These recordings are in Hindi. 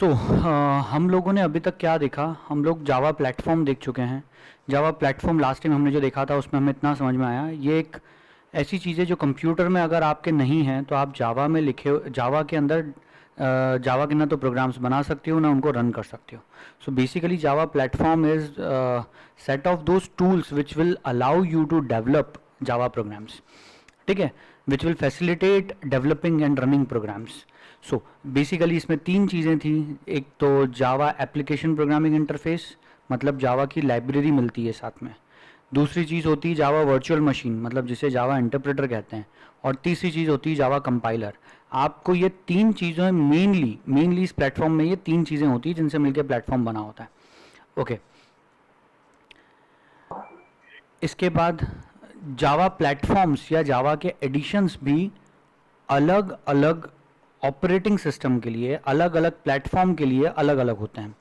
हम लोगों ने अभी तक क्या देखा, हम लोग जावा प्लेटफॉर्म देख चुके हैं। जावा प्लेटफॉर्म लास्ट टाइम हमने जो देखा था उसमें हमें इतना समझ में आया, ये एक ऐसी चीज़ है जो कंप्यूटर में अगर आपके नहीं है तो आप जावा में लिखे, जावा के अंदर जावा के ना तो प्रोग्राम्स बना सकते हो ना उनको रन कर सकते हो। So basically Java platform is set of those tools which will allow you to develop Java programs, ठीक है, which will facilitate developing and running programs. So basically इसमें तीन चीज़ें थी। एक तो जावा एप्लीकेशन प्रोग्रामिंग इंटरफेस, मतलब जावा की लाइब्रेरी मिलती है साथ में। दूसरी चीज़ होती है जावा वर्चुअल मशीन, मतलब जिसे जावा इंटरप्रेटर कहते हैं। और तीसरी चीज़ होती है जावा कंपाइलर। आपको ये तीन चीज़ें मेनली इस प्लेटफॉर्म में ये तीन चीज़ें होती हैं जिनसे मिलकर प्लेटफॉर्म बना होता है। ओके, इसके बाद जावा प्लेटफॉर्म्स या जावा के एडिशंस भी अलग अलग ऑपरेटिंग सिस्टम के लिए, अलग अलग प्लेटफॉर्म के लिए अलग अलग होते हैं।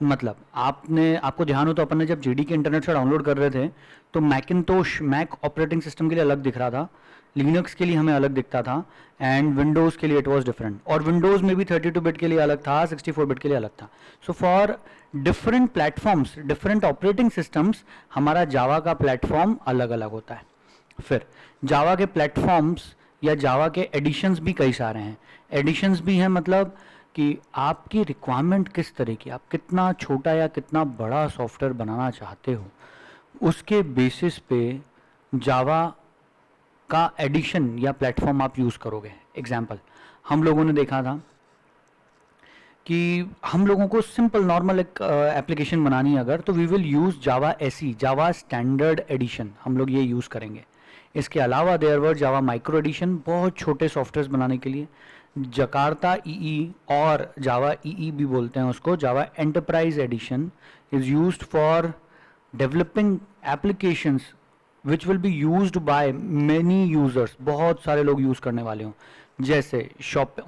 मतलब आपको ध्यान हो तो अपन ने जब जेडी के इंटरनेट से डाउनलोड कर रहे थे तो मैकिंटोश मैक ऑपरेटिंग सिस्टम के लिए अलग दिख रहा था, लिनक्स के लिए हमें अलग दिखता था, एंड विंडोज़ के लिए इट वाज डिफरेंट। और विंडोज़ में भी 32 बिट के लिए अलग था, 64 बिट के लिए अलग था। So for different platforms, different operating systems, हमारा जावा का प्लेटफॉर्म अलग अलग होता है। फिर जावा के प्लेटफॉर्म्स या जावा के एडिशंस भी कई सारे हैं। एडिशंस भी हैं, मतलब कि आपकी रिक्वायरमेंट किस तरह की, आप कितना छोटा या कितना बड़ा सॉफ्टवेयर बनाना चाहते हो, उसके बेसिस पे जावा का एडिशन या प्लेटफॉर्म आप यूज़ करोगे। एग्जाम्पल, हम लोगों ने देखा था कि हम लोगों को सिंपल नॉर्मल एक एप्लीकेशन बनानी है अगर, तो we will use Java SE, Java standard edition, हम लोग ये यूज़ करेंगे। इसके अलावा there were Java micro edition, बहुत छोटे सॉफ्टवेयर बनाने के लिए। जकार्ता ईई और जावा ईई भी बोलते हैं उसको, Java enterprise edition is used for developing applications which will be used by many users, बहुत सारे लोग यूज़ करने वाले हों, जैसे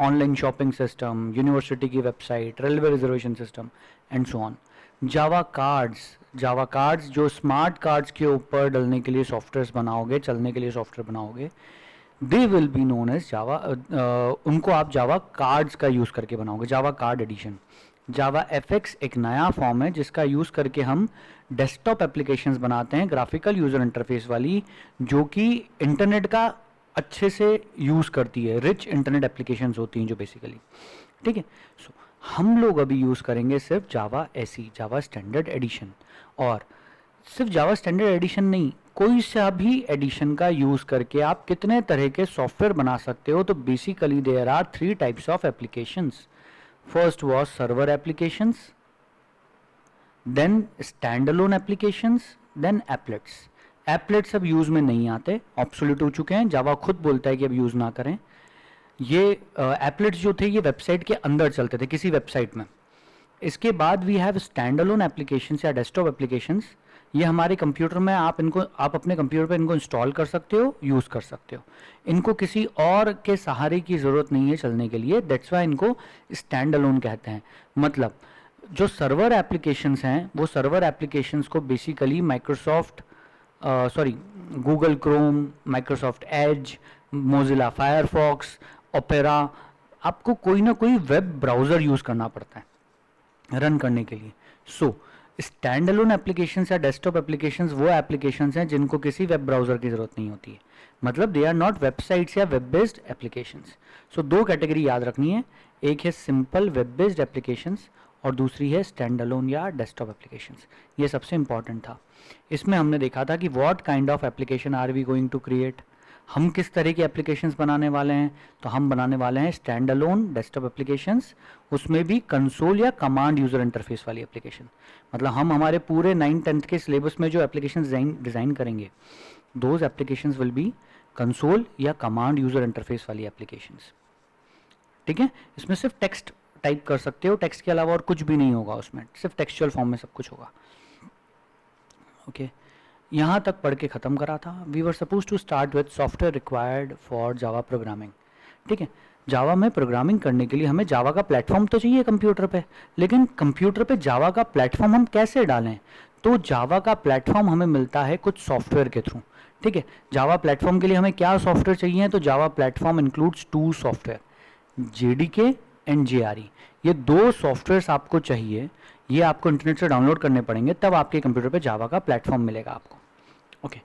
ऑनलाइन शॉपिंग सिस्टम, यूनिवर्सिटी की website, railway reservation system and so on. Java cards जो स्मार्ट कार्ड्स के ऊपर डलने के लिए सॉफ्टवेयर बनाओगे, चलने के लिए सॉफ्टवेयर बनाओगे, they will be known as Java, उनको आप जावा कार्ड्स का यूज़ करके बनाओगे, Java card edition. Java FX एक नया फॉर्म है जिसका यूज़ करके हम डेस्कटॉप एप्लीकेशंस बनाते हैं, ग्राफिकल यूज़र इंटरफेस वाली, जो कि इंटरनेट का अच्छे से यूज़ करती है, रिच इंटरनेट एप्लीकेशंस होती हैं जो बेसिकली, ठीक है। सो हम लोग अभी यूज़ करेंगे सिर्फ जावा एसी, जावा स्टैंडर्ड एडिशन। और सिर्फ जावा स्टैंडर्ड एडिशन नहीं, कोई सा भी एडिशन का यूज़ करके आप कितने तरह के सॉफ्टवेयर बना सकते हो। तो basically there are three types of applications. First was server applications, then stand alone applications, then applets. Applets अब यूज़ में नहीं आते, ऑब्सोल्यूट हो चुके हैं, जावा खुद बोलता है कि अब यूज़ ना करें। ये एप्लेट्स जो थे ये वेबसाइट के अंदर चलते थे किसी वेबसाइट में। इसके बाद we have stand alone applications या डेस्कटॉप एप्लीकेशंस। ये हमारे कंप्यूटर में आप अपने कंप्यूटर पे इनको इंस्टॉल कर सकते हो, यूज़ कर सकते हो। इनको किसी और के सहारे की ज़रूरत नहीं है चलने के लिए, दैट्स वाई इनको स्टैंड अलोन कहते हैं। मतलब जो सर्वर एप्लीकेशंस हैं वो सर्वर एप्लीकेशंस को basically Google Chrome, Microsoft Edge, Mozilla Firefox, opera, आपको कोई ना कोई वेब ब्राउज़र यूज़ करना पड़ता है रन करने के लिए। सो स्टैंड अलोन एप्लीकेशंस या डेस्कटॉप एप्लीकेशंस वो एप्लीकेशंस हैं जिनको किसी वेब ब्राउज़र की ज़रूरत नहीं होती है, मतलब दे आर नॉट वेबसाइट्स या वेब बेस्ड एप्लीकेशंस। सो दो कैटेगरी याद रखनी है, एक है सिंपल वेब बेस्ड एप्लीकेशंस और दूसरी है स्टैंड अलोन या डेस्कटॉप एप्लीकेशंस। ये सबसे इंपॉर्टेंट था। इसमें हमने देखा था कि what kind of application are we going to create, हम किस तरह की एप्लीकेशंस बनाने वाले हैं। तो हम बनाने वाले हैं स्टैंड अलोन डेस्कटॉप एप्लीकेशंस, उसमें भी कंसोल या कमांड यूज़र इंटरफेस वाली एप्लीकेशन। मतलब हम हमारे पूरे 9th-10th के सिलेबस में जो एप्लीकेशन डिज़ाइन करेंगे, those applications will be console या कमांड यूज़र इंटरफेस वाली एप्लीकेशंस, ठीक है। इसमें सिर्फ टेक्स्ट टाइप कर सकते हो, टेक्स्ट के अलावा और कुछ भी नहीं होगा उसमें, सिर्फ टेक्सचुअल फॉर्म में सब कुछ होगा। ओके, यहाँ तक पढ़ के ख़त्म करा था। We were suppose to start with software required for Java programming, ठीक है। जावा में प्रोग्रामिंग करने के लिए हमें जावा का प्लेटफॉर्म तो चाहिए कंप्यूटर पे, लेकिन कंप्यूटर पे जावा का प्लेटफॉर्म हम कैसे डालें। तो जावा का प्लेटफॉर्म हमें मिलता है कुछ सॉफ्टवेयर के थ्रू, ठीक है। जावा प्लेटफॉर्म के लिए हमें क्या सॉफ्टवेयर चाहिए, तो Java platform includes two software, JDK and JRE. ये 2 सॉफ्टवेयर्स आपको चाहिए, ये आपको इंटरनेट से डाउनलोड करने पड़ेंगे, तब आपके कंप्यूटर पे जावा का प्लेटफॉर्म मिलेगा आपको। ओके,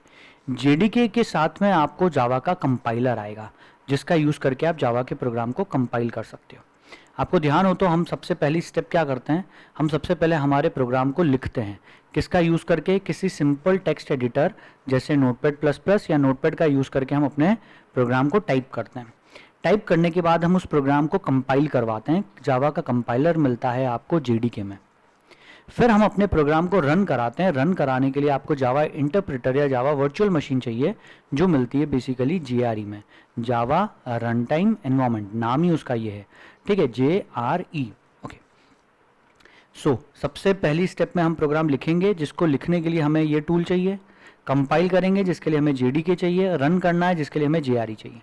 जेडीके के साथ में आपको जावा का कंपाइलर आएगा, जिसका यूज़ करके आप जावा के प्रोग्राम को कंपाइल कर सकते हो। आपको ध्यान हो तो हम सबसे पहली स्टेप क्या करते हैं, हम सबसे पहले हमारे प्रोग्राम को लिखते हैं। किसका यूज़ करके? किसी सिंपल टेक्स्ट एडिटर जैसे नोटपैड प्लस प्लस या नोटपैड का यूज़ करके हम अपने प्रोग्राम को टाइप करते हैं। टाइप करने के बाद हम उस प्रोग्राम को कंपाइल करवाते हैं, जावा का कंपाइलर मिलता है आपको जेडीके में। फिर हम अपने प्रोग्राम को रन कराते हैं। रन कराने के लिए आपको जावा इंटरप्रेटर या जावा वर्चुअल मशीन चाहिए, जो मिलती है बेसिकली जेआरई में, जावा रन टाइम एनवायरनमेंट, नाम ही उसका ये है, ठीक है, JRE। ओके, सो सबसे पहली स्टेप में हम प्रोग्राम लिखेंगे, जिसको लिखने के लिए हमें ये टूल चाहिए। कंपाइल करेंगे जिसके लिए हमें जेडीके चाहिए। रन करना है जिसके लिए हमें जेआरई चाहिए।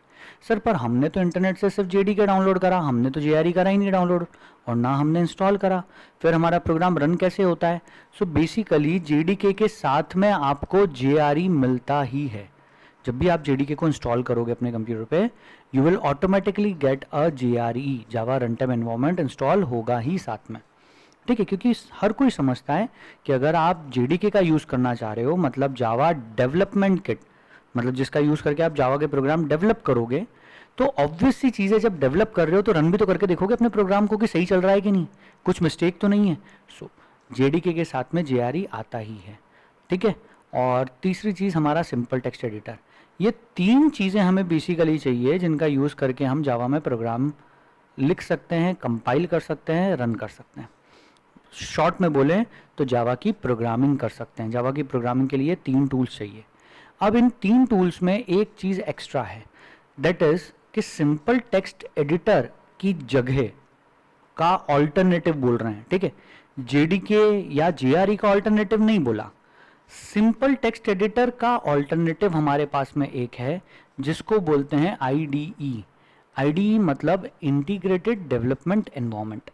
सर पर हमने तो इंटरनेट से सिर्फ जेडीके डाउनलोड करा, हमने तो जेआरई करा ही नहीं डाउनलोड, और ना हमने इंस्टॉल करा, फिर हमारा प्रोग्राम रन कैसे होता है? सो बेसिकली जेडीके के साथ में आपको जेआरई मिलता ही है। जब भी आप जेडीके को इंस्टॉल करोगे अपने कंप्यूटर पे, you will automatically get a JRE, Java run time environment install होगा ही साथ में, ठीक है। क्योंकि हर कोई समझता है कि अगर आप जेडीके का यूज़ करना चाह रहे हो, मतलब जावा डेवलपमेंट किट, मतलब जिसका यूज़ करके आप जावा के प्रोग्राम डेवलप करोगे, तो ऑब्वियस सी चीज़ है, जब डेवलप कर रहे हो तो रन भी तो करके देखोगे अपने प्रोग्राम को कि सही चल रहा है कि नहीं, कुछ मिस्टेक तो नहीं है। सो जेडीके के साथ में जेआरई आता ही है, ठीक है। और तीसरी चीज़ हमारा सिंपल टेक्स्ट एडिटर। ये 3 चीज़ें हमें बेसिकली चाहिए, जिनका यूज़ करके हम जावा में प्रोग्राम लिख सकते हैं, कंपाइल कर सकते हैं, रन कर सकते हैं। शॉर्ट में बोलें तो जावा की प्रोग्रामिंग कर सकते हैं। जावा की प्रोग्रामिंग के लिए 3 टूल्स चाहिए। अब इन 3 टूल्स में एक चीज़ एक्स्ट्रा है, दैट इज़ कि सिंपल टेक्स्ट एडिटर की जगह का ऑल्टरनेटिव बोल रहे हैं, ठीक है। जेडीके या जेआरई का ऑल्टरनेटिव नहीं बोला, सिंपल टेक्स्ट एडिटर का ऑल्टरनेटिव हमारे पास में एक है, जिसको बोलते हैं आईडीई। आईडीई मतलब इंटीग्रेटेड डेवलपमेंट एनवायरनमेंट।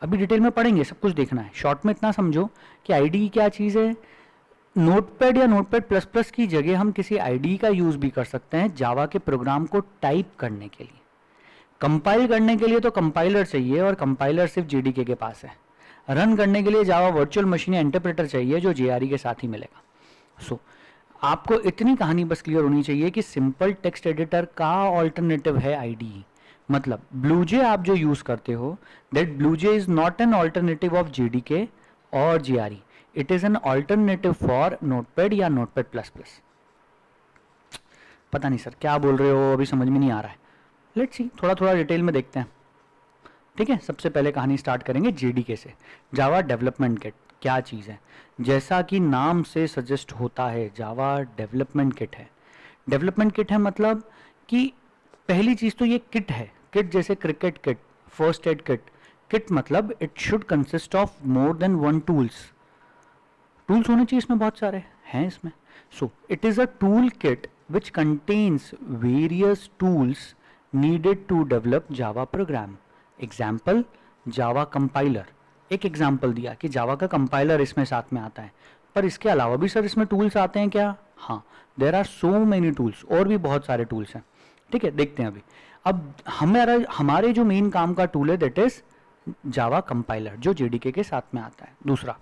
अभी डिटेल में पढ़ेंगे, सब कुछ देखना है। शॉर्ट में इतना समझो कि आईडीई क्या चीज़ है। नोटपैड या नोटपैड प्लस प्लस की जगह हम किसी आईडीई का यूज़ भी कर सकते हैं जावा के प्रोग्राम को टाइप करने के लिए। कंपाइल करने के लिए तो कंपाइलर चाहिए, और कंपाइलर सिर्फ जेडीके के पास है। रन करने के लिए जावा वर्चुअल मशीन या इंटरप्रेटर चाहिए, जो जेआरई के साथ ही मिलेगा। सो आपको इतनी कहानी बस क्लियर होनी चाहिए कि सिंपल टेक्स्ट एडिटर का ऑल्टरनेटिव है आईडीई। मतलब ब्लूजे आप जो यूज करते हो, that BlueJ is not an alternative of JDK और JRE, it is an alternative for Notepad या नोटपैड प्लस प्लस। पता नहीं सर क्या बोल रहे हो, अभी समझ में नहीं आ रहा है। लेट्स सी, थोड़ा थोड़ा डिटेल में देखते हैं, ठीक है। सबसे पहले कहानी स्टार्ट करेंगे जेडीके से। जावा डेवलपमेंट किट क्या चीज़ है? जैसा कि नाम से सजेस्ट होता है, जावा डेवलपमेंट किट है। डेवलपमेंट किट है मतलब कि पहली चीज़ तो ये किट है। किट जैसे cricket kit, first aid kit. Kit मतलब it should consist of more than 1 tools. Tools होने चाहिए इसमें, बहुत सारे हैं इसमें। So it is a tool kit which contains various tools needed to develop Java program. Example, Java compiler. एक एग्जाम्पल दिया कि जावा का कंपाइलर इसमें साथ में आता है, पर इसके अलावा भी सर इसमें टूल्स आते हैं क्या? हाँ, there are so many tools, और भी बहुत सारे टूल्स हैं, ठीक है। देखते हैं अभी। अब हमारे जो मेन काम का टूल है दैट इज जावा कंपाइलर, जो जेडीके के साथ में आता है। दूसरा,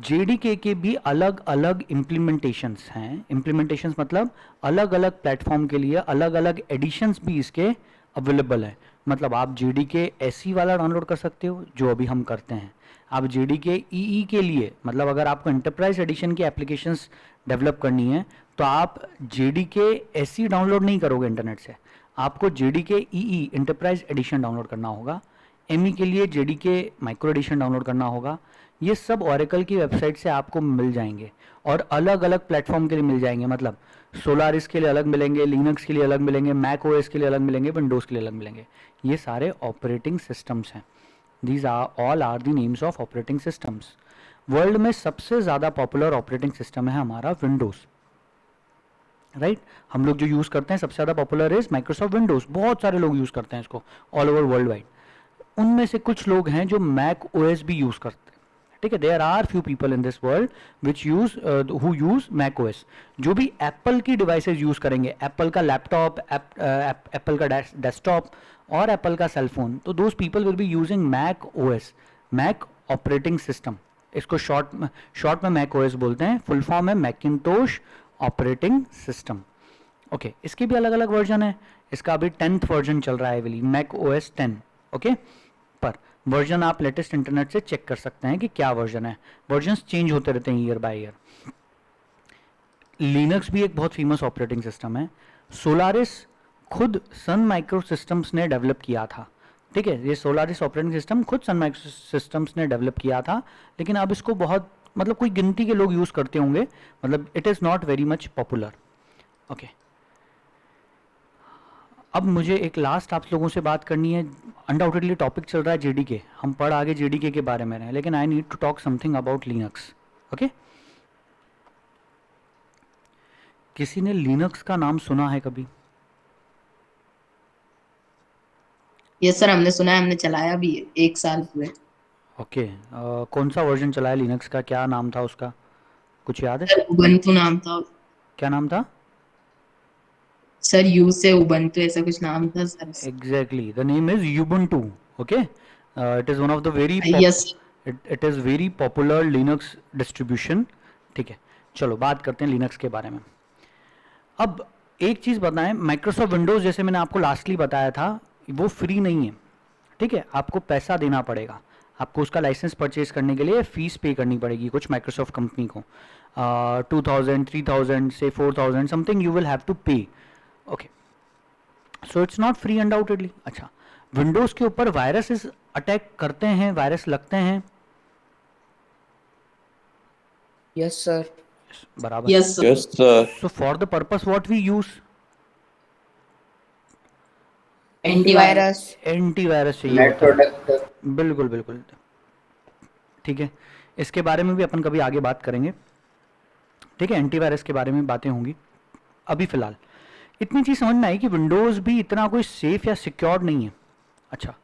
जेडीके के भी अलग अलग इम्प्लीमेंटेशंस हैं। इम्प्लीमेंटेशंस मतलब अलग अलग प्लेटफॉर्म के लिए अलग अलग एडिशंस भी इसके अवेलेबल है। मतलब आप जेडीके एसई वाला डाउनलोड कर सकते हो, जो अभी हम करते हैं। आप जेडीके ईई के लिए, मतलब अगर आपको एंटरप्राइज एडिशन की एप्लीकेशंस डेवलप करनी है, तो आप जेडीके एसई डाउनलोड नहीं करोगे इंटरनेट से, आपको JDK EE enterprise edition download करना होगा। एमई के लिए जेडीके माइक्रो एडिशन डाउनलोड करना होगा। ये सब ओरेकल की वेबसाइट से आपको मिल जाएंगे, और अलग अलग प्लेटफॉर्म के लिए मिल जाएंगे। मतलब सोलारिस के लिए अलग मिलेंगे, लिनक्स के लिए अलग मिलेंगे, मैक ओएस के लिए अलग मिलेंगे, विंडोज़ के लिए अलग मिलेंगे। ये सारे ऑपरेटिंग सिस्टम्स हैं। These are all are the names of operating systems. World में सबसे ज़्यादा पॉपुलर ऑपरेटिंग सिस्टम है हमारा विंडोज़, राइट। हम लोग जो यूज़ करते हैं सबसे ज़्यादा पॉपुलर इज माइक्रोसॉफ्ट विंडोज़। बहुत सारे लोग यूज़ करते हैं इसको ऑल ओवर वर्ल्ड वाइड। उनमें से कुछ लोग हैं जो मैक ओएस भी यूज़ करते हैं, ठीक है, there are few people in this world which use who use Mac OS. जो भी एप्पल की डिवाइसेज यूज करेंगे, एप्पल का लैपटॉप, एप्पल का डेस्कटॉप और एप्पल का सेलफोन, तो those people will be using Mac OS, Mac operating system. इसको शॉर्ट में मैक ओएस बोलते हैं, फुल फॉर्म है मैकिंटोश ऑपरेटिंग सिस्टम। ओके, इसके भी अलग अलग वर्जन है। इसका अभी 10th वर्जन चल रहा है, विली मैक ओएस 10। ओके, पर वर्जन आप लेटेस्ट इंटरनेट से चेक कर सकते हैं कि क्या वर्जन है। वर्जन्स चेंज होते रहते हैं ईयर बाय ईयर। लिनक्स भी एक बहुत फेमस ऑपरेटिंग सिस्टम है। सोलारिस खुद सन माइक्रो सिस्टम्स ने डेवलप किया था। ठीक है, ये सोलारिस ऑपरेटिंग सिस्टम खुद सन माइक्रो सिस्टम्स ने डेवलप किया था, लेकिन अब इसको बहुत मतलब कोई गिनती के लोग यूज करते होंगे, मतलब it is not very much popular. Okay, अब मुझे एक लास्ट आप लोगों से बात करनी है। अनडाउटेडली टॉपिक चल रहा है जेडीके, हम पढ़ आगे जेडीके के बारे में रहे, लेकिन I need to talk something about Linux. Okay, किसी ने लिनक्स का नाम सुना है कभी? यस सर, हमने सुना है, हमने चलाया भी है 1 साल पूरे। ओके, कौन सा वर्जन चला है लिनक्स का, क्या नाम था उसका, कुछ याद है? सर उबंटू नाम था। क्या नाम था? सर यू से उबंटू ऐसा कुछ नाम था sir. Exactly, the name is Ubuntu. Okay, it is one of the very yes. it is very popular Linux distribution. ठीक है, चलो बात करते हैं लिनक्स के बारे में। अब एक चीज़ बताएं, माइक्रोसॉफ्ट विंडोज़ जैसे मैंने आपको लास्टली बताया था, वो फ्री नहीं है। ठीक है, आपको पैसा देना पड़ेगा, आपको उसका लाइसेंस परचेज करने के लिए फीस पे करनी पड़ेगी कुछ माइक्रोसॉफ्ट कंपनी को। 2000, 3000 से 4000 something you will have to pay. Okay, so it's not free undoubtedly. अच्छा, विंडोज के ऊपर वायरसेस अटैक करते हैं, वायरस लगते हैं? Yes sir. बराबर। Yes sir. Yes, sir. So for the purpose what we use, antivirus. Antivirus. Antivirus चाहिए नेट होता है। प्रोटेक्टर। बिल्कुल बिल्कुल, ठीक है, इसके बारे में भी अपन कभी आगे बात करेंगे। ठीक है, एंटीवायरस के बारे में बातें होंगी। अभी फिलहाल इतनी चीज़ समझ में आई कि विंडोज़ भी इतना कोई सेफ या सिक्योर नहीं है। अच्छा,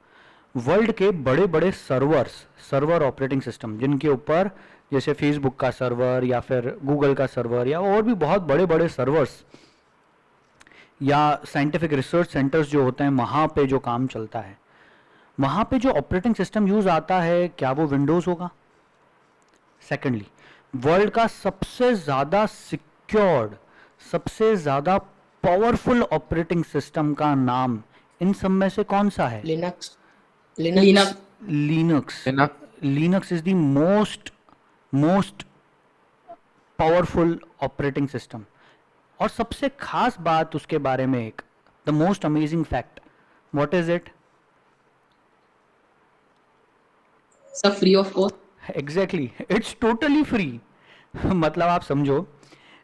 वर्ल्ड के बड़े बड़े सर्वर ऑपरेटिंग सिस्टम जिनके ऊपर जैसे फेसबुक का सर्वर या फिर गूगल का सर्वर या और भी बहुत बड़े बड़े सर्वर्स या साइंटिफिक रिसर्च सेंटर्स जो होते हैं, वहाँ पे जो काम चलता है, वहाँ पे जो ऑपरेटिंग सिस्टम यूज़ आता है, क्या वो विंडोज़ होगा? सेकेंडली, वर्ल्ड का सबसे ज़्यादा सिक्योर्ड, सबसे ज़्यादा पावरफुल ऑपरेटिंग सिस्टम का नाम इन सब में से कौन सा है? Linux. Linux. Linux. Linux. Linux is the most powerful operating system. और सबसे खास बात उसके बारे में, एक the most amazing fact, what is it? Sir free of cost. Exactly, it's totally free. मतलब आप समझो,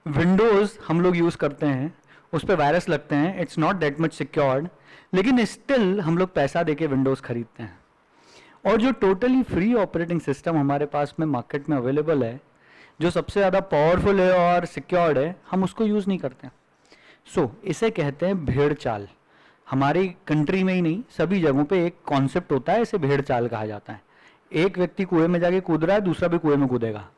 विंडोज़ हम लोग यूज़ करते हैं, उस पर वायरस लगते हैं, it's not that much secured, लेकिन स्टिल हम लोग पैसा देके विंडोज़ खरीदते हैं। और जो टोटली फ्री ऑपरेटिंग सिस्टम हमारे पास में मार्केट में अवेलेबल है, जो सबसे ज़्यादा पावरफुल है और सिक्योर्ड है, हम उसको यूज़ नहीं करते। सो इसे कहते हैं भेड़ चाल। हमारी कंट्री में ही नहीं, सभी जगहों पे एक कॉन्सेप्ट होता है, इसे भेड़ चाल कहा जाता है। एक व्यक्ति कुएं में जाके कूद रहा है, दूसरा भी कुएं में कूदेगा।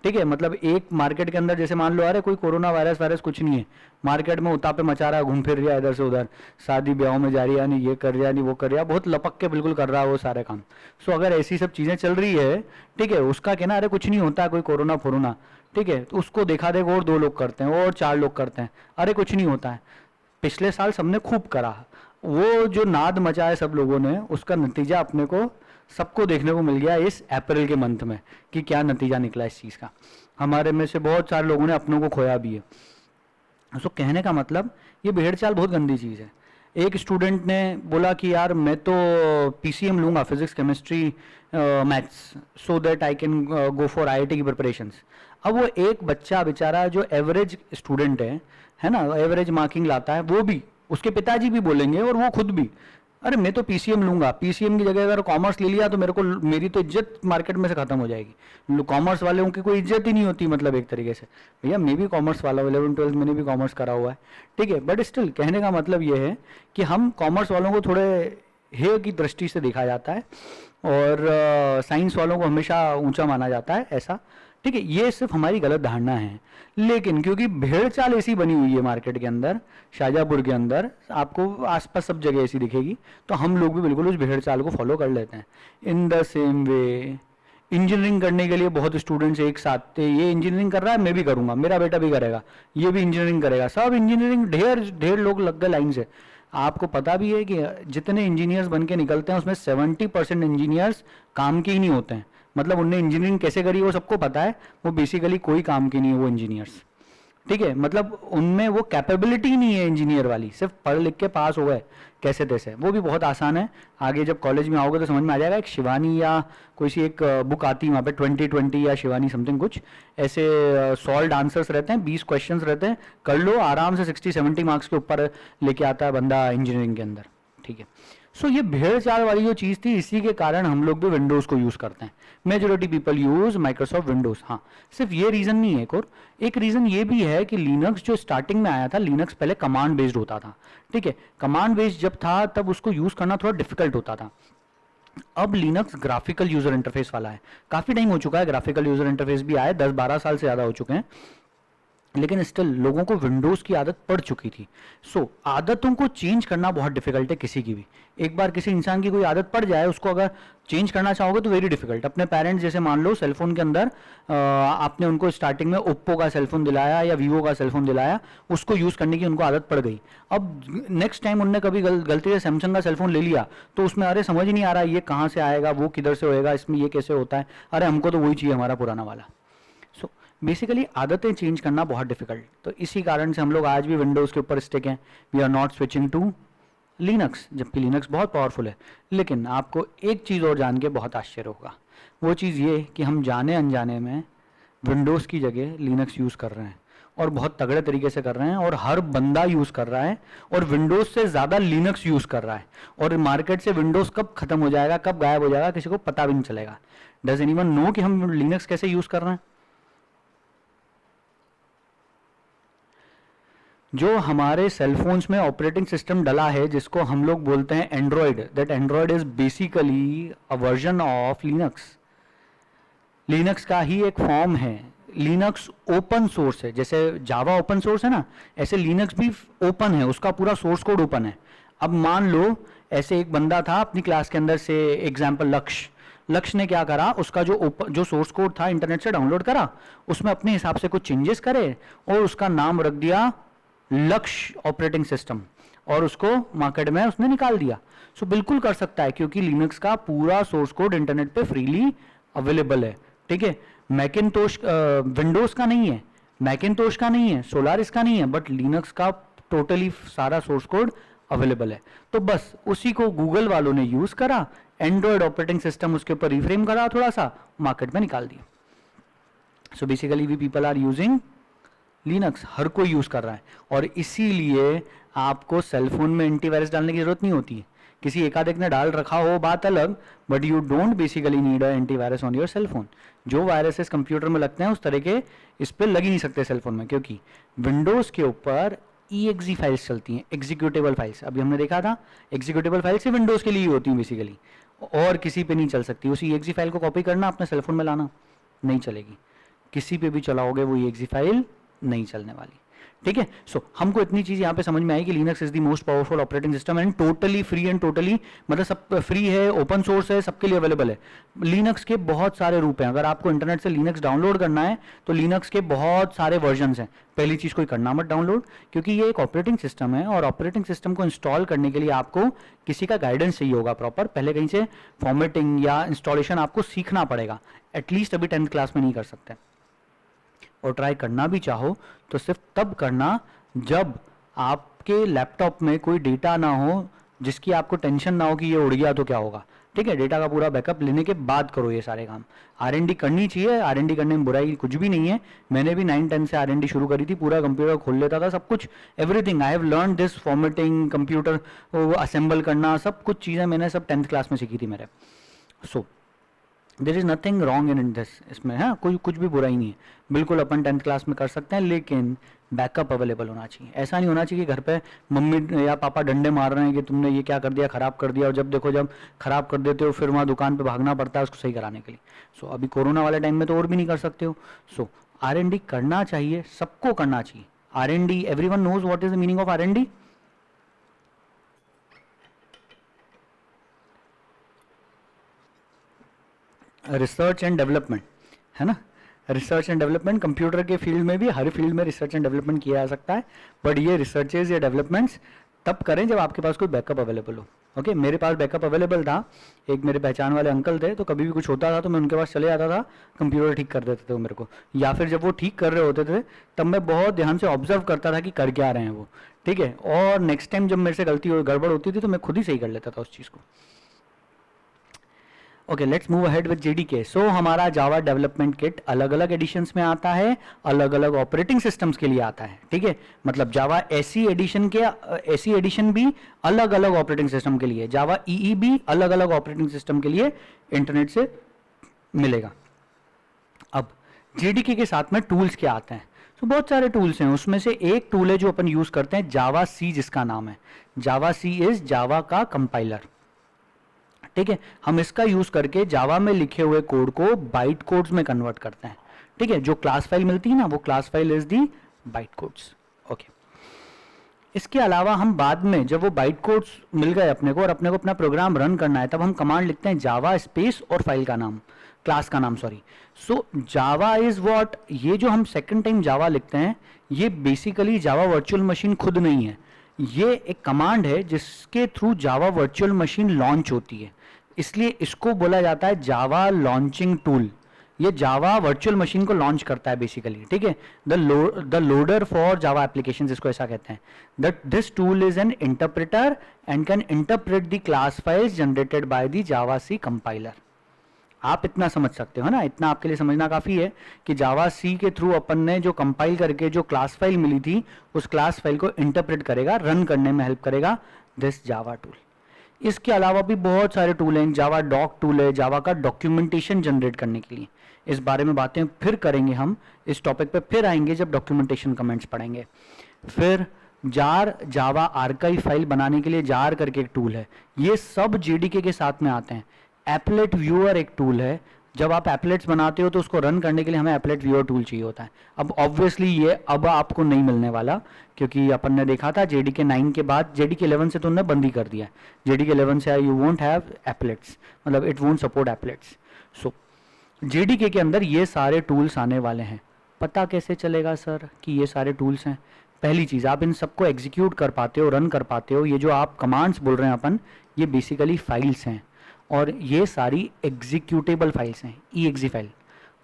ठीक है, मतलब एक मार्केट के अंदर जैसे मान लो, अरे कोई कोरोना वायरस कुछ नहीं है, मार्केट में उतापे मचा रहा है, घूम फिर रहा है इधर से उधर, शादी ब्याह में जा रही है, नहीं ये कर रहा, नहीं वो कर रहा, बहुत लपक के बिल्कुल कर रहा है वो सारे काम। सो अगर ऐसी सब चीज़ें चल रही है, ठीक है, उसका कहना अरे कुछ नहीं होता है, कोई कोरोना फोरोना, ठीक है, तो उसको देखा देखो और 2 लोग करते हैं और 4 लोग करते हैं, अरे कुछ नहीं होता है। पिछले साल सबने खूब करा, वो जो नाद मचा है सब लोगों ने, उसका नतीजा अपने को सबको देखने को मिल गया इस अप्रैल के मंथ में कि क्या नतीजा निकला इस चीज़ का। हमारे में से बहुत सारे लोगों ने अपनों को खोया भी है। सो कहने का मतलब, ये भेड़ चाल बहुत गंदी चीज़ है। एक स्टूडेंट ने बोला कि यार मैं तो पीसीएम लूँगा, physics chemistry maths, so that I can go for IIT की प्रिपरेशंस। अब वो एक बच्चा बेचारा जो एवरेज स्टूडेंट है ना, एवरेज मार्किंग लाता है, वो भी, उसके पिताजी भी बोलेंगे और वो खुद भी, अरे मैं तो पीसीएम लूंगा, पीसीएम की जगह अगर कॉमर्स ले लिया तो मेरी तो इज्जत मार्केट में से खत्म हो जाएगी, कॉमर्स वालों की कोई इज्जत ही नहीं होती, मतलब एक तरीके से। भैया मैं भी कॉमर्स वाला हूँ, 11th-12th मैंने भी कॉमर्स करा हुआ है, ठीक है, बट स्टिल कहने का मतलब ये है कि हम कॉमर्स वालों को थोड़े हेय की दृष्टि से देखा जाता है और साइंस वालों को हमेशा ऊंचा माना जाता है ऐसा। ठीक है, ये सिर्फ हमारी गलत धारणा है। लेकिन क्योंकि भेड़ चाल ऐसी बनी हुई है मार्केट के अंदर, शाहजहाँपुर के अंदर आपको आसपास सब जगह ऐसी दिखेगी, तो हम लोग भी बिल्कुल उस भेड़ चाल को फॉलो कर लेते हैं। In the same way engineering करने के लिए बहुत स्टूडेंट्स एक साथ थे, ये इंजीनियरिंग कर रहा है मैं भी करूंगा, मेरा बेटा भी करेगा, ये भी इंजीनियरिंग करेगा, सब इंजीनियरिंग ढेर ढेर लोग लग गए लाइन से। आपको पता भी है कि जितने इंजीनियर्स बन के निकलते हैं उसमें 70% इंजीनियर्स काम के ही नहीं होते हैं। मतलब उनने इंजीनियरिंग कैसे करी वो सबको पता है, वो बेसिकली कोई काम की नहीं है वो इंजीनियर्स। ठीक है, मतलब उनमें वो कैपेबिलिटी नहीं है इंजीनियर वाली, सिर्फ पढ़ लिख के पास हो गए कैसे तैसे। वो भी बहुत आसान है, आगे जब कॉलेज में आओगे तो समझ में आ जाएगा। एक शिवानी या कोई सी एक बुक आती है वहाँ पे 2020 या शिवानी समथिंग कुछ ऐसे सॉल्व्ड आंसर्स रहते हैं, 20 क्वेश्चंस रहते हैं, कर लो आराम से 60-70 मार्क्स के ऊपर लेके आता है बंदा इंजीनियरिंग के अंदर। ठीक है, सो ये भेड़ चाल वाली जो चीज़ थी, इसी के कारण हम लोग भी विंडोज़ को यूज़ करते हैं। Majority people use Microsoft Windows. हाँ, सिर्फ ये रीज़न नहीं है, एक रीज़न ये भी है कि लिनक्स जो स्टार्टिंग में आया था, लिनक्स पहले कमांड बेस्ड होता था। ठीक है, कमांड बेस्ड जब था तब उसको यूज़ करना थोड़ा डिफिकल्ट होता था। अब लिनक्स ग्राफिकल यूज़र इंटरफेस वाला है, काफ़ी टाइम हो चुका है ग्राफिकल यूज़र इंटरफेस भी आए, 10-12 साल से ज़्यादा हो चुके हैं, लेकिन स्टिल लोगों को विंडोज़ की आदत पड़ चुकी थी। सो आदतों को चेंज करना बहुत डिफिकल्ट है किसी की भी। एक बार किसी इंसान की कोई आदत पड़ जाए, उसको अगर चेंज करना चाहोगे तो वेरी डिफिकल्ट। अपने पेरेंट्स जैसे मान लो सेलफोन के अंदर आपने उनको स्टार्टिंग में ओप्पो का सेलफोन दिलाया या वीवो का सेलफोन दिलाया, उसको यूज़ करने की उनको आदत पड़ गई। अब नेक्स्ट टाइम उनने कभी गलती से सैमसंग का सेलफोन ले लिया तो उसमें अरे समझ ही नहीं आ रहा ये कहाँ से आएगा, वो किधर से होएगा, इसमें ये कैसे होता है, अरे हमको तो वही चाहिए हमारा पुराना वाला। सो बेसिकली आदतें चेंज करना बहुत डिफिकल्ट, तो इसी कारण से हम लोग आज भी विंडोज़ के ऊपर स्टिक हैं। We are not switching to Linux, जबकि लिनक्स बहुत पावरफुल है। लेकिन आपको एक चीज़ और जान के बहुत आश्चर्य होगा, वो चीज़ ये कि हम जाने अनजाने में विंडोज़ की जगह लिनक्स यूज़ कर रहे हैं, और बहुत तगड़े तरीके से कर रहे हैं, और हर बंदा यूज़ कर रहा है, और विंडोज़ से ज़्यादा लिनक्स यूज़ कर रहा है। और मार्केट से विंडोज़ कब खत्म हो जाएगा, कब गायब हो जाएगा, किसी को पता भी नहीं चलेगा। डज एनीवन नो कि हम लिनक्स कैसे यूज़ कर रहे हैं? जो हमारे सेलफोन्स में ऑपरेटिंग सिस्टम डला है, जिसको हम लोग बोलते हैं Android, that Android is basically a version of Linux. Linux का ही एक फॉर्म है। लिनक्स ओपन सोर्स है, जैसे जावा ओपन सोर्स है ना, ऐसे लिनक्स भी ओपन है, उसका पूरा सोर्स कोड ओपन है। अब मान लो ऐसे एक बंदा था अपनी क्लास के अंदर, से एग्जाम्पल लक्ष्य ने क्या करा, उसका जो सोर्स कोड था इंटरनेट से डाउनलोड करा, उसमें अपने हिसाब से कुछ चेंजेस करे और उसका नाम रख दिया लक्ष्य ऑपरेटिंग सिस्टम, और उसको मार्केट में उसने निकाल दिया। सो बिल्कुल कर सकता है, क्योंकि लिनक्स का पूरा सोर्स कोड इंटरनेट पे फ्रीली अवेलेबल है। ठीक है, मैकिनतोश विंडोज का नहीं है, मैकिनतोश का नहीं है, सोलारिस का नहीं है, बट लिनक्स का टोटली सारा सोर्स कोड अवेलेबल है। तो बस उसी को गूगल वालों ने यूज करा, एंड्रॉयड ऑपरेटिंग सिस्टम उसके ऊपर रिफ्रेम करा, थोड़ा सा मार्केट में निकाल दिया। So basically we people are using Linux, हर कोई यूज़ कर रहा है, और इसीलिए आपको सेलफोन में एंटीवायरस डालने की जरूरत नहीं होती है। किसी एकाध एक ने डाल रखा हो बात अलग, but you don't basically need a antivirus on your cellphone. जो वायरसेस कंप्यूटर में लगते हैं उस तरह के इस पर लग ही नहीं सकते सेलफोन में, क्योंकि विंडोज़ के ऊपर EXE फाइल्स चलती हैं, एग्जीक्यूटेबल फाइल्स। अभी हमने देखा था एग्जीक्यूटेबल फाइल्स ही विंडोज़ के लिए ही होती हैं बेसिकली, और किसी पे नहीं चल सकती। उसी EXE फाइल को कॉपी करना अपने सेलफोन में लाना, नहीं चलेगी। किसी पे भी चलाओगे वो EXE फाइल नहीं चलने वाली। ठीक है, सो हमको इतनी चीज यहां पे समझ में आई कि Linux is the most powerful operating system and totally free, and totally मतलब सब फ्री है, ओपन सोर्स है, सबके लिए अवेलेबल है। लिनक्स के बहुत सारे रूप हैं, अगर आपको इंटरनेट से लिनक्स डाउनलोड करना है तो लिनक्स के बहुत सारे वर्जन्स हैं। पहली चीज कोई करना मत डाउनलोड, क्योंकि ये एक ऑपरेटिंग सिस्टम है, और ऑपरेटिंग सिस्टम को इंस्टॉल करने के लिए आपको किसी का गाइडेंस चाहिए होगा प्रॉपर। पहले कहीं से फॉर्मेटिंग या इंस्टॉलेशन आपको सीखना पड़ेगा, एटलीस्ट अभी 10th क्लास में नहीं कर सकते। और ट्राई करना भी चाहो तो सिर्फ तब करना जब आपके लैपटॉप में कोई डेटा ना हो, जिसकी आपको टेंशन ना हो कि ये उड़ गया तो क्या होगा। ठीक है, डेटा का पूरा बैकअप लेने के बाद करो ये सारे काम। R&D करनी चाहिए, R&D करने में बुराई कुछ भी नहीं है। मैंने भी 9-10 से R&D शुरू करी थी, पूरा कंप्यूटर खोल लेता था, सब कुछ everything I have learn this, formatting, computer assemble करना, सब कुछ चीज़ें मैंने सब 10th क्लास में सीखी थी मेरे। So there is nothing wrong in this, इसमें है कुछ भी बुरा ही नहीं है, बिल्कुल अपन 10th क्लास में कर सकते हैं, लेकिन बैकअप अवेलेबल होना चाहिए। ऐसा नहीं होना चाहिए कि घर पे मम्मी या पापा डंडे मार रहे हैं कि तुमने ये क्या कर दिया, खराब कर दिया, और जब देखो जब खराब कर देते हो फिर वहाँ दुकान पे भागना पड़ता है उसको सही कराने के लिए। सो अभी कोरोना वाले टाइम में तो और भी नहीं कर सकते हो। सो R&D करना चाहिए, सबको करना चाहिए। R&D, everyone knows what is the meaning of R&D? Research and development, है ना। रिसर्च एंड डेवलपमेंट, कंप्यूटर के फील्ड में भी, हर फील्ड में रिसर्च एंड डेवलपमेंट किया जा सकता है, बट ये रिसर्चेज या डेवलपमेंट्स तब करें जब आपके पास कोई बैकअप अवेलेबल हो। ओके, मेरे पास बैकअप अवेलेबल था, एक मेरे पहचान वाले अंकल थे, तो कभी भी कुछ होता था तो मैं उनके पास चले जाता था, कंप्यूटर ठीक कर देते थे वो मेरे को, या फिर जब वो ठीक कर रहे होते थे तब मैं बहुत ध्यान से ऑब्जर्व करता था कि कर क्या रहे हैं वो, ठीक है, और नेक्स्ट टाइम जब मेरे से गलती और गड़बड़ होती थी तो मैं खुद ही सही कर लेता था उस चीज़ को। Okay, let's move ahead with JDK। सो हमारा जावा डेवलपमेंट किट अलग अलग एडिशंस में आता है, अलग अलग ऑपरेटिंग सिस्टम्स के लिए आता है, ठीक है। मतलब जावा ऐसी एडिशन भी अलग अलग ऑपरेटिंग सिस्टम के लिए, जावा EE भी अलग अलग ऑपरेटिंग सिस्टम के लिए इंटरनेट से मिलेगा। अब JDK के साथ में टूल्स क्या आते हैं? तो बहुत सारे टूल्स हैं, उसमें से एक टूल है जो अपन यूज करते हैं, जावा सी, जिसका नाम है जावा सी इज जावा का कंपाइलर, ठीक है। हम इसका यूज करके जावा में लिखे हुए कोड को बाइट कोड्स में कन्वर्ट करते हैं, ठीक है। जो क्लास फाइल मिलती है ना, वो class file is the byte codes. Okay, इसके अलावा हम बाद में जब वो बाइट कोड्स मिल गए अपने को और अपने को अपना प्रोग्राम रन करना है, तब हम कमांड लिखते हैं जावा स्पेस और फाइल का नाम, क्लास का नाम, sorry. So Java is what, ये जो हम सेकंड टाइम जावा लिखते हैं, ये बेसिकली जावा वर्चुअल मशीन खुद नहीं है, ये एक कमांड है जिसके थ्रू जावा वर्चुअल मशीन लॉन्च होती है, इसलिए इसको बोला जाता है जावा लॉन्चिंग टूल। ये जावा वर्चुअल मशीन को लॉन्च करता है बेसिकली, ठीक है। The loader for Java applications, इसको ऐसा कहते हैं। That this tool is an interpreter and can interpret the class files generated by the javac compiler. आप इतना समझ सकते हो ना, इतना आपके लिए समझना काफी है कि जावा सी के थ्रू अपन ने जो कंपाइल करके जो क्लास फाइल मिली थी, उस क्लास फाइल को इंटरप्रेट करेगा, रन करने में हेल्प करेगा दिस जावा टूल। इसके अलावा भी बहुत सारे टूल हैं, जावा डॉक टूल है, जावा का डॉक्यूमेंटेशन जनरेट करने के लिए। इस बारे में बातें फिर करेंगे, हम इस टॉपिक पे फिर आएंगे जब डॉक्यूमेंटेशन कमेंट्स पढ़ेंगे। फिर जार, जावा आर्काइव फाइल बनाने के लिए जार करके एक टूल है, ये सब JDK के साथ में आते हैं। एपलेट व्यूअर एक टूल है, जब आप एपलेट्स बनाते हो तो उसको रन करने के लिए हमें एपलेट व्यूअर टूल चाहिए होता है। अब ऑब्वियसली ये अब आपको नहीं मिलने वाला, क्योंकि अपन ने देखा था JDK 9 के बाद, JDK 11 से तो उन्होंने बंद ही कर दिया। JDK 11 से यू वोंट हैव एपलेट्स, मतलब it won't support applets. So JDK के अंदर ये सारे टूल्स आने वाले हैं। पता कैसे चलेगा सर कि ये सारे टूल्स हैं? पहली चीज़, आप इन सबको एग्जीक्यूट कर पाते हो, रन कर पाते हो। ये जो आप कमांड्स बोल रहे हैं अपन, ये बेसिकली फाइल्स हैं, और ये सारी एग्जीक्यूटेबल फाइल्स हैं, EXE फाइल।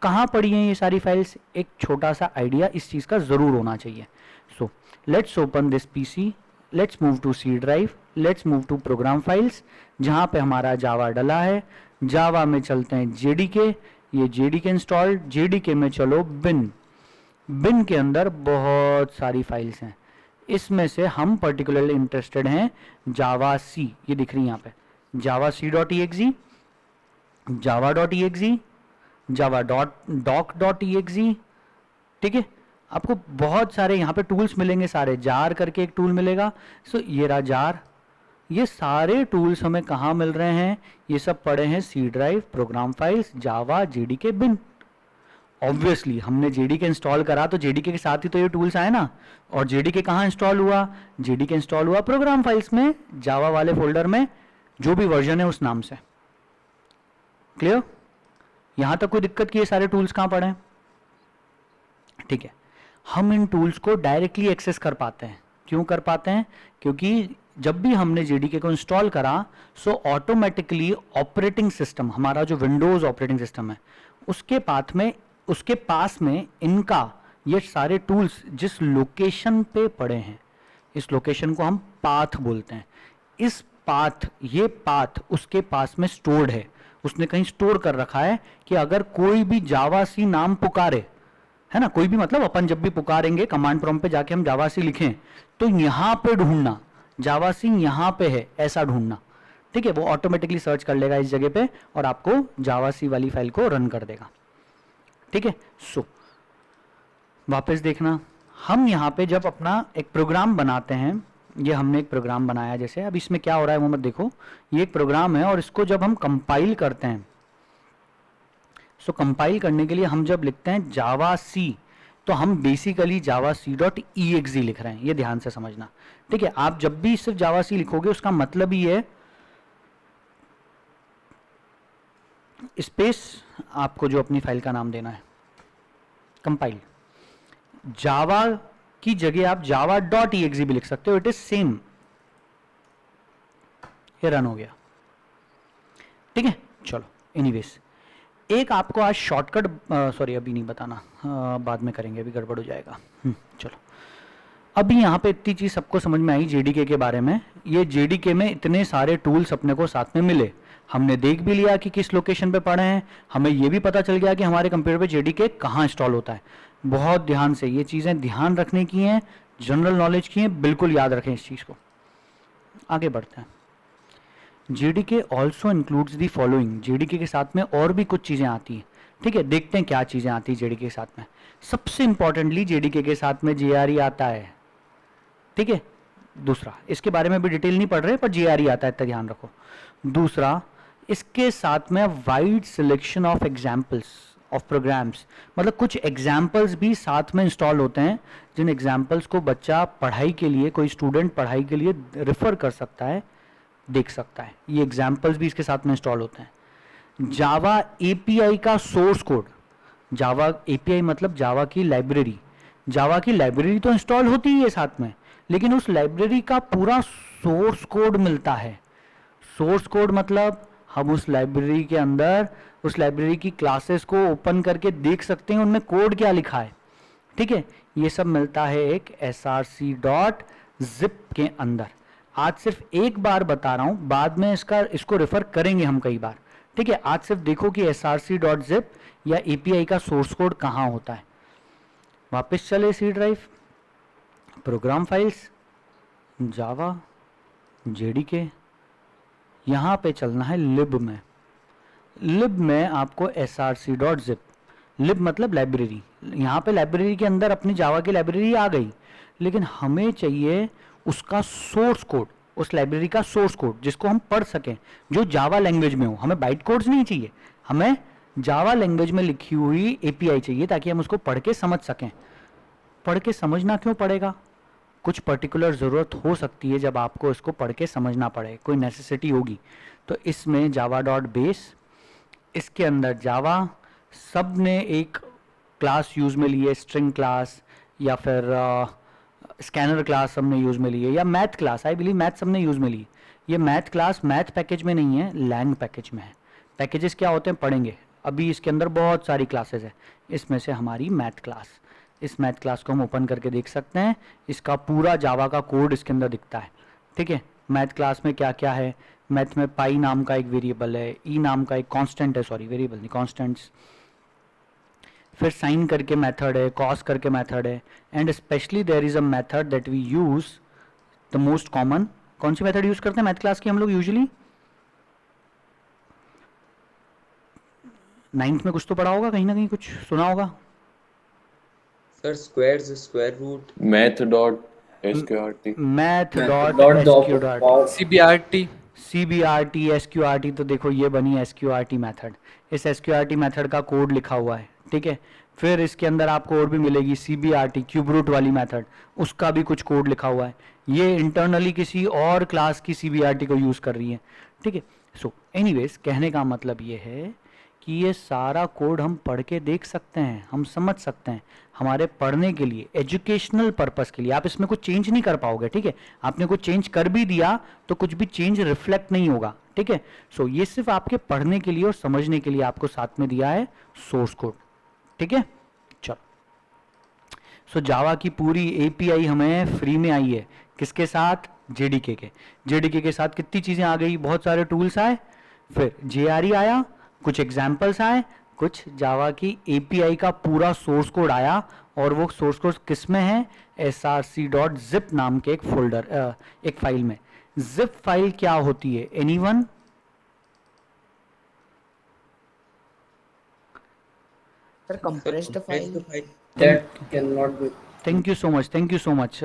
कहाँ पड़ी हैं ये सारी फाइल्स? एक छोटा सा आइडिया इस चीज़ का ज़रूर होना चाहिए। So let's open this PC, let's move to C drive, let's move to program files, जहाँ पे हमारा जावा डला है। जावा में चलते हैं JDK, ये JDK इंस्टॉल, JDK में चलो बिन के अंदर बहुत सारी फाइल्स हैं, इसमें से हम पर्टिकुलरली इंटरेस्टेड हैं जावा सी, ये दिख रही है यहाँ पे, जावा C.exe, java.exe, java.doc.exe, ठीक है। आपको बहुत सारे यहाँ पे टूल्स मिलेंगे, सारे जार करके एक टूल मिलेगा। सो ये रहा जार। ये सारे टूल्स हमें कहाँ मिल रहे हैं? ये सब पड़े हैं C ड्राइव, प्रोग्राम फाइल्स, जावा, JDK, बिन। ऑब्वियसली हमने JDK इंस्टॉल करा तो JDK के साथ ही तो ये टूल्स आए ना। और JDK कहाँ इंस्टॉल हुआ? JDK इंस्टॉल हुआ प्रोग्राम फाइल्स में, जावा वाले फोल्डर में, जो भी वर्जन है उस नाम से। क्लियर? यहां तक कोई दिक्कत की? ये सारे टूल्स कहां पड़े हैं? ठीक है, हम इन टूल्स को डायरेक्टली एक्सेस कर पाते हैं। क्यों कर पाते हैं? क्योंकि जब भी हमने JDK को इंस्टॉल करा, सो ऑटोमेटिकली ऑपरेटिंग सिस्टम, हमारा जो विंडोज ऑपरेटिंग सिस्टम है, उसके पास में इनका ये सारे टूल्स जिस लोकेशन पे पड़े हैं, इस लोकेशन को हम पाथ बोलते हैं। ये पाथ उसके पास में स्टोर्ड है, उसने कहीं स्टोर कर रखा है कि अगर कोई भी जावा सी नाम पुकारे, है ना, कोई भी मतलब अपन जब भी पुकारेंगे कमांड प्रॉम्प्ट पे जाके हम जावा सी लिखें, तो यहां पे ढूंढना, जावा सी यहां पे है, ऐसा ढूंढना, ठीक है, वो ऑटोमेटिकली सर्च कर लेगा इस जगह पे और आपको जावा सी वाली फाइल को रन कर देगा। ठीक है, सो वापस देखना, हम यहाँ पे जब अपना एक प्रोग्राम बनाते हैं, ये हमने एक प्रोग्राम बनाया जैसे, अब इसमें क्या हो रहा है वो मत देखो, ये एक प्रोग्राम है और इसको जब हम कंपाइल करते हैं, सो कंपाइल करने के लिए हम जब लिखते हैं जावा सी, तो हम basically javac dot E X लिख रहे हैं, ये ध्यान से समझना। ठीक है, आप जब भी सिर्फ जावा सी लिखोगे उसका मतलब ही है स्पेस, आपको जो अपनी फाइल का नाम देना है कंपाइल, जावा की जगह आप जावा डॉट ई भी लिख सकते हो, इट इज सेम। ये रन हो गया। ठीक है, चलो एनीवेज, एक आपको आज शॉर्टकट, सॉरी अभी नहीं बताना, बाद में करेंगे, अभी गड़बड़ हो जाएगा। चलो, अभी यहाँ पे इतनी चीज़ सबको समझ में आई जेडीके के बारे में। ये जेडीके में इतने सारे टूल्स अपने को साथ में मिले, हमने देख भी लिया कि किस लोकेशन पे पड़े हैं, हमें ये भी पता चल गया कि हमारे कंप्यूटर पे जेडीके कहाँ इंस्टॉल होता है। बहुत ध्यान से ये चीज़ें ध्यान रखने की हैं, जनरल नॉलेज की हैं, बिल्कुल याद रखें इस चीज़ को। आगे बढ़ते हैं। JDK also includes the following, JDK के साथ में और भी कुछ चीज़ें आती हैं। ठीक है, देखते हैं क्या चीज़ें आती हैं जेडीके के साथ में। सबसे इंपॉर्टेंटली जेडीके के साथ में जेआरई आता है। ठीक है, दूसरा, इसके बारे में भी डिटेल नहीं पढ़ रहे, पर जेआरई आता है, इतना ध्यान रखो। दूसरा, इसके साथ में wide selection of examples of programs, मतलब कुछ एग्जाम्पल्स भी साथ में इंस्टॉल होते हैं, जिन एग्जाम्पल्स को बच्चा पढ़ाई के लिए, कोई स्टूडेंट पढ़ाई के लिए रेफर कर सकता है, देख सकता है। ये एग्जाम्पल्स भी इसके साथ में इंस्टॉल होते हैं। जावा एपीआई का सोर्स कोड, जावा एपीआई मतलब जावा की लाइब्रेरी, जावा की लाइब्रेरी तो इंस्टॉल होती ही है साथ में, लेकिन उस लाइब्रेरी का पूरा सोर्स कोड मिलता है। सोर्स कोड मतलब हम उस लाइब्रेरी के अंदर उस लाइब्रेरी की क्लासेस को ओपन करके देख सकते हैं उनमें कोड क्या लिखा है। ठीक है, ये सब मिलता है एक src.zip के अंदर। आज सिर्फ एक बार बता रहा हूं, बाद में इसको रेफर करेंगे हम कई बार। ठीक है, आज सिर्फ देखो कि src.zip या एपीआई का सोर्स कोड कहां होता है। वापस चले सी ड्राइव, प्रोग्राम फाइल्स, जावा, जेडीके, यहां पे चलना है लिब में। लिब में आपको src.zip, लिब मतलब लाइब्रेरी, यहाँ पे लाइब्रेरी के अंदर अपनी जावा की लाइब्रेरी आ गई, लेकिन हमें चाहिए उसका सोर्स कोड, उस लाइब्रेरी का सोर्स कोड जिसको हम पढ़ सकें, जो जावा लैंग्वेज में हो। हमें बाइट कोड्स नहीं चाहिए, हमें जावा लैंग्वेज में लिखी हुई एपीआई चाहिए, ताकि हम उसको पढ़ के समझ सकें। पढ़ के समझना क्यों पड़ेगा? कुछ पर्टिकुलर ज़रूरत हो सकती है जब आपको इसको पढ़ के समझना पड़े, कोई नेसेसिटी होगी। तो इसमें जावा डॉट बेस, इसके अंदर जावा, सब ने एक क्लास यूज़ में लिए, स्ट्रिंग क्लास या फिर स्कैनर क्लास सबने यूज़ में लिए, या math class, I believe math सबने यूज़ में ली। ये मैथ क्लास मैथ पैकेज में नहीं है, लैंग पैकेज में है। पैकेजेस क्या होते हैं पढ़ेंगे, अभी इसके अंदर बहुत सारी क्लासेस है, इसमें से हमारी मैथ क्लास, इस मैथ क्लास को हम ओपन करके देख सकते हैं, इसका पूरा जावा का कोड इसके अंदर दिखता है। ठीक है, मैथ क्लास में क्या क्या है, मैथ में पाई नाम का एक वेरिएबल है, ई नाम का एक कांस्टेंट है, सॉरी वेरिएबल नहीं कांस्टेंट्स, फिर साइन करके मेथड है, कॉस करके मेथड है, and specially there is a method that we use the most common. कौन सी मेथड यूज करते हैं मैथ क्लास की हम लोग यूजुअली? 9th में कुछ तो पढ़ा होगा, कहीं ना कहीं कुछ सुना होगा। Sir squares, square root, math dot SQRT, math dot SQ dot CBRT, CBRT SQRT, तो देखो ये बनी एसक्यूआरटी मेथड, इस एसक्यूआरटी मेथड का कोड लिखा हुआ है। ठीक है, फिर इसके अंदर आपको और भी मिलेगी सीबीआरटी क्यूब रूट वाली मेथड, उसका भी कुछ कोड लिखा हुआ है। ये इंटरनली किसी और क्लास की सीबीआरटी को यूज़ कर रही है। ठीक है, सो एनीवेज कहने का मतलब ये है कि ये सारा कोड हम पढ़ के देख सकते हैं, हम समझ सकते हैं, हमारे पढ़ने के लिए, एजुकेशनल पर्पस के लिए। आप इसमें कुछ चेंज नहीं कर पाओगे। ठीक है, आपने कुछ चेंज कर भी दिया तो कुछ भी चेंज रिफ्लेक्ट नहीं होगा। ठीक है, सो ये सिर्फ आपके पढ़ने के लिए और समझने के लिए आपको साथ में दिया है सोर्स कोड। ठीक है, चलो, सो जावा की पूरी एपीआई हमें फ्री में आई है, किसके साथ? जेडीके के। जेडीके के साथ कितनी चीजें आ गई, बहुत सारे टूल्स आए, फिर जेआरई आया, कुछ एग्जाम्पल्स आए, कुछ जावा की एपीआई का पूरा सोर्स कोड आया, और वो सोर्स कोड किस में है? src.zip नाम के एक फोल्डर, एक फाइल में। जिप फाइल क्या होती है? Anyone? Sir compressed file file That cannot be. Thank you so much, thank you so much.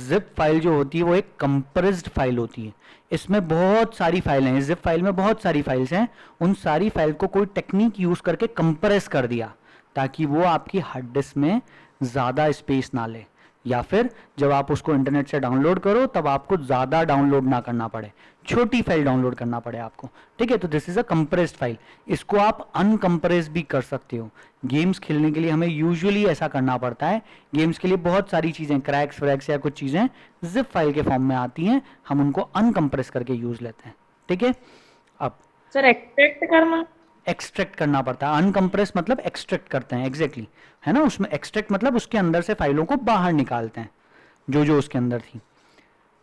Zip file जो होती है वो एक कंप्रेस्ड फाइल होती है। इसमें बहुत सारी फाइलें हैं, जिप फाइल में बहुत सारी फाइल्स हैं। उन सारी फाइल को कोई टेक्निक यूज करके कंप्रेस कर दिया ताकि वो आपकी हार्ड डिस्क में ज़्यादा स्पेस ना ले, या फिर जब आप उसको इंटरनेट से डाउनलोड करो तब आपको ज़्यादा डाउनलोड ना करना पड़े, छोटी फाइल डाउनलोड करना पड़े आपको। ठीक है, तो this is a compressed file. इसको आप अनकंप्रेस भी कर सकते हो। गेम्स खेलने के लिए हमें यूजुअली ऐसा करना पड़ता है। गेम्स के लिए बहुत सारी चीज़ें, क्रैक्स व्रैक्स या कुछ चीज़ें जिप फाइल के फॉर्म में आती हैं, हम उनको अनकंप्रेस करके यूज लेते हैं। ठीक है, अब सर एक्सट्रैक्ट करना। एक्सट्रैक्ट करना पड़ता है। अनकंप्रेस मतलब एक्सट्रैक्ट करते हैं, एग्जैक्टली है ना। उसमें एक्सट्रैक्ट मतलब उसके अंदर से फाइलों को बाहर निकालते हैं जो जो उसके अंदर थी।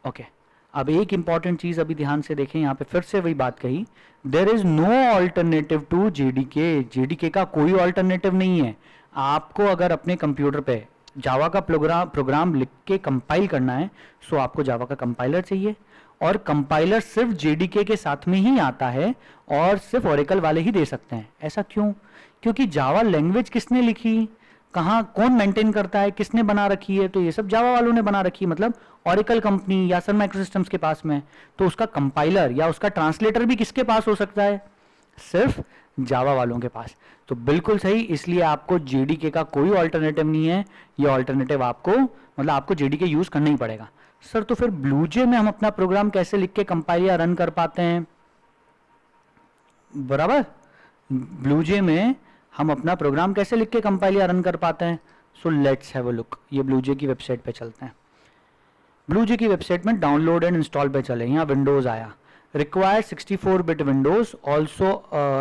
ओके, अब एक इंपॉर्टेंट चीज अभी ध्यान से देखें, यहाँ पे फिर से वही बात कही, there is no alternative to JDK. JDK का कोई ऑल्टरनेटिव नहीं है। आपको अगर अपने कंप्यूटर पे जावा का प्रोग्राम लिख के कंपाइल करना है, सो आपको जावा का कंपाइलर चाहिए, और कंपाइलर सिर्फ जेडीके के साथ में ही आता है और सिर्फ ओरेकल वाले ही दे सकते हैं। ऐसा क्यों? क्योंकि जावा लैंग्वेज किसने लिखी, कहाँ, कौन मेंटेन करता है, किसने बना रखी है? तो ये सब जावा वालों ने बना रखी है, मतलब ओरेकल कंपनी या सन माइक्रोसिस्टम्स के पास में। तो उसका कंपाइलर या उसका ट्रांसलेटर भी किसके पास हो सकता है? सिर्फ जावा वालों के पास। तो बिल्कुल सही, इसलिए आपको जेडीके का कोई ऑल्टरनेटिव नहीं है। ये ऑल्टरनेटिव आपको, मतलब आपको जेडीके यूज करना ही पड़ेगा। सर तो फिर ब्लूजे में हम अपना प्रोग्राम कैसे लिख के कंपाइल या रन कर पाते हैं? बराबर, ब्लूजे में हम अपना प्रोग्राम कैसे लिख के कंपाइल या रन कर पाते हैं? So let's have a look. ये ब्लूजे की वेबसाइट पे चलते हैं। ब्लूजे की वेबसाइट में डाउनलोड एंड इंस्टॉल पे चले, यहाँ विंडोज आया, रिक्वायर 64 बिट विंडोज ऑल्सो,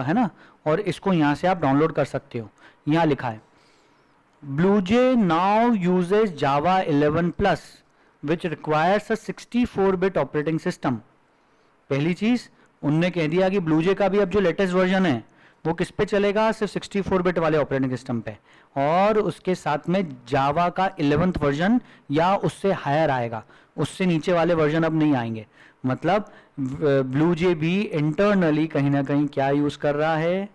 है ना, और इसको यहाँ से आप डाउनलोड कर सकते हो। यहाँ लिखा है BlueJ now uses Java 11 plus which requires a 64 bit operating system. पहली चीज उनने कह दिया कि ब्लूजे का भी अब जो लेटेस्ट वर्जन है वो किस पे चलेगा? सिर्फ 64 बिट वाले ऑपरेटिंग सिस्टम पे, और उसके साथ में जावा का 11th वर्जन या उससे हायर आएगा, उससे नीचे वाले वर्जन अब नहीं आएंगे। मतलब ब्लूजे भी इंटरनली कहीं ना कहीं क्या यूज कर रहा है?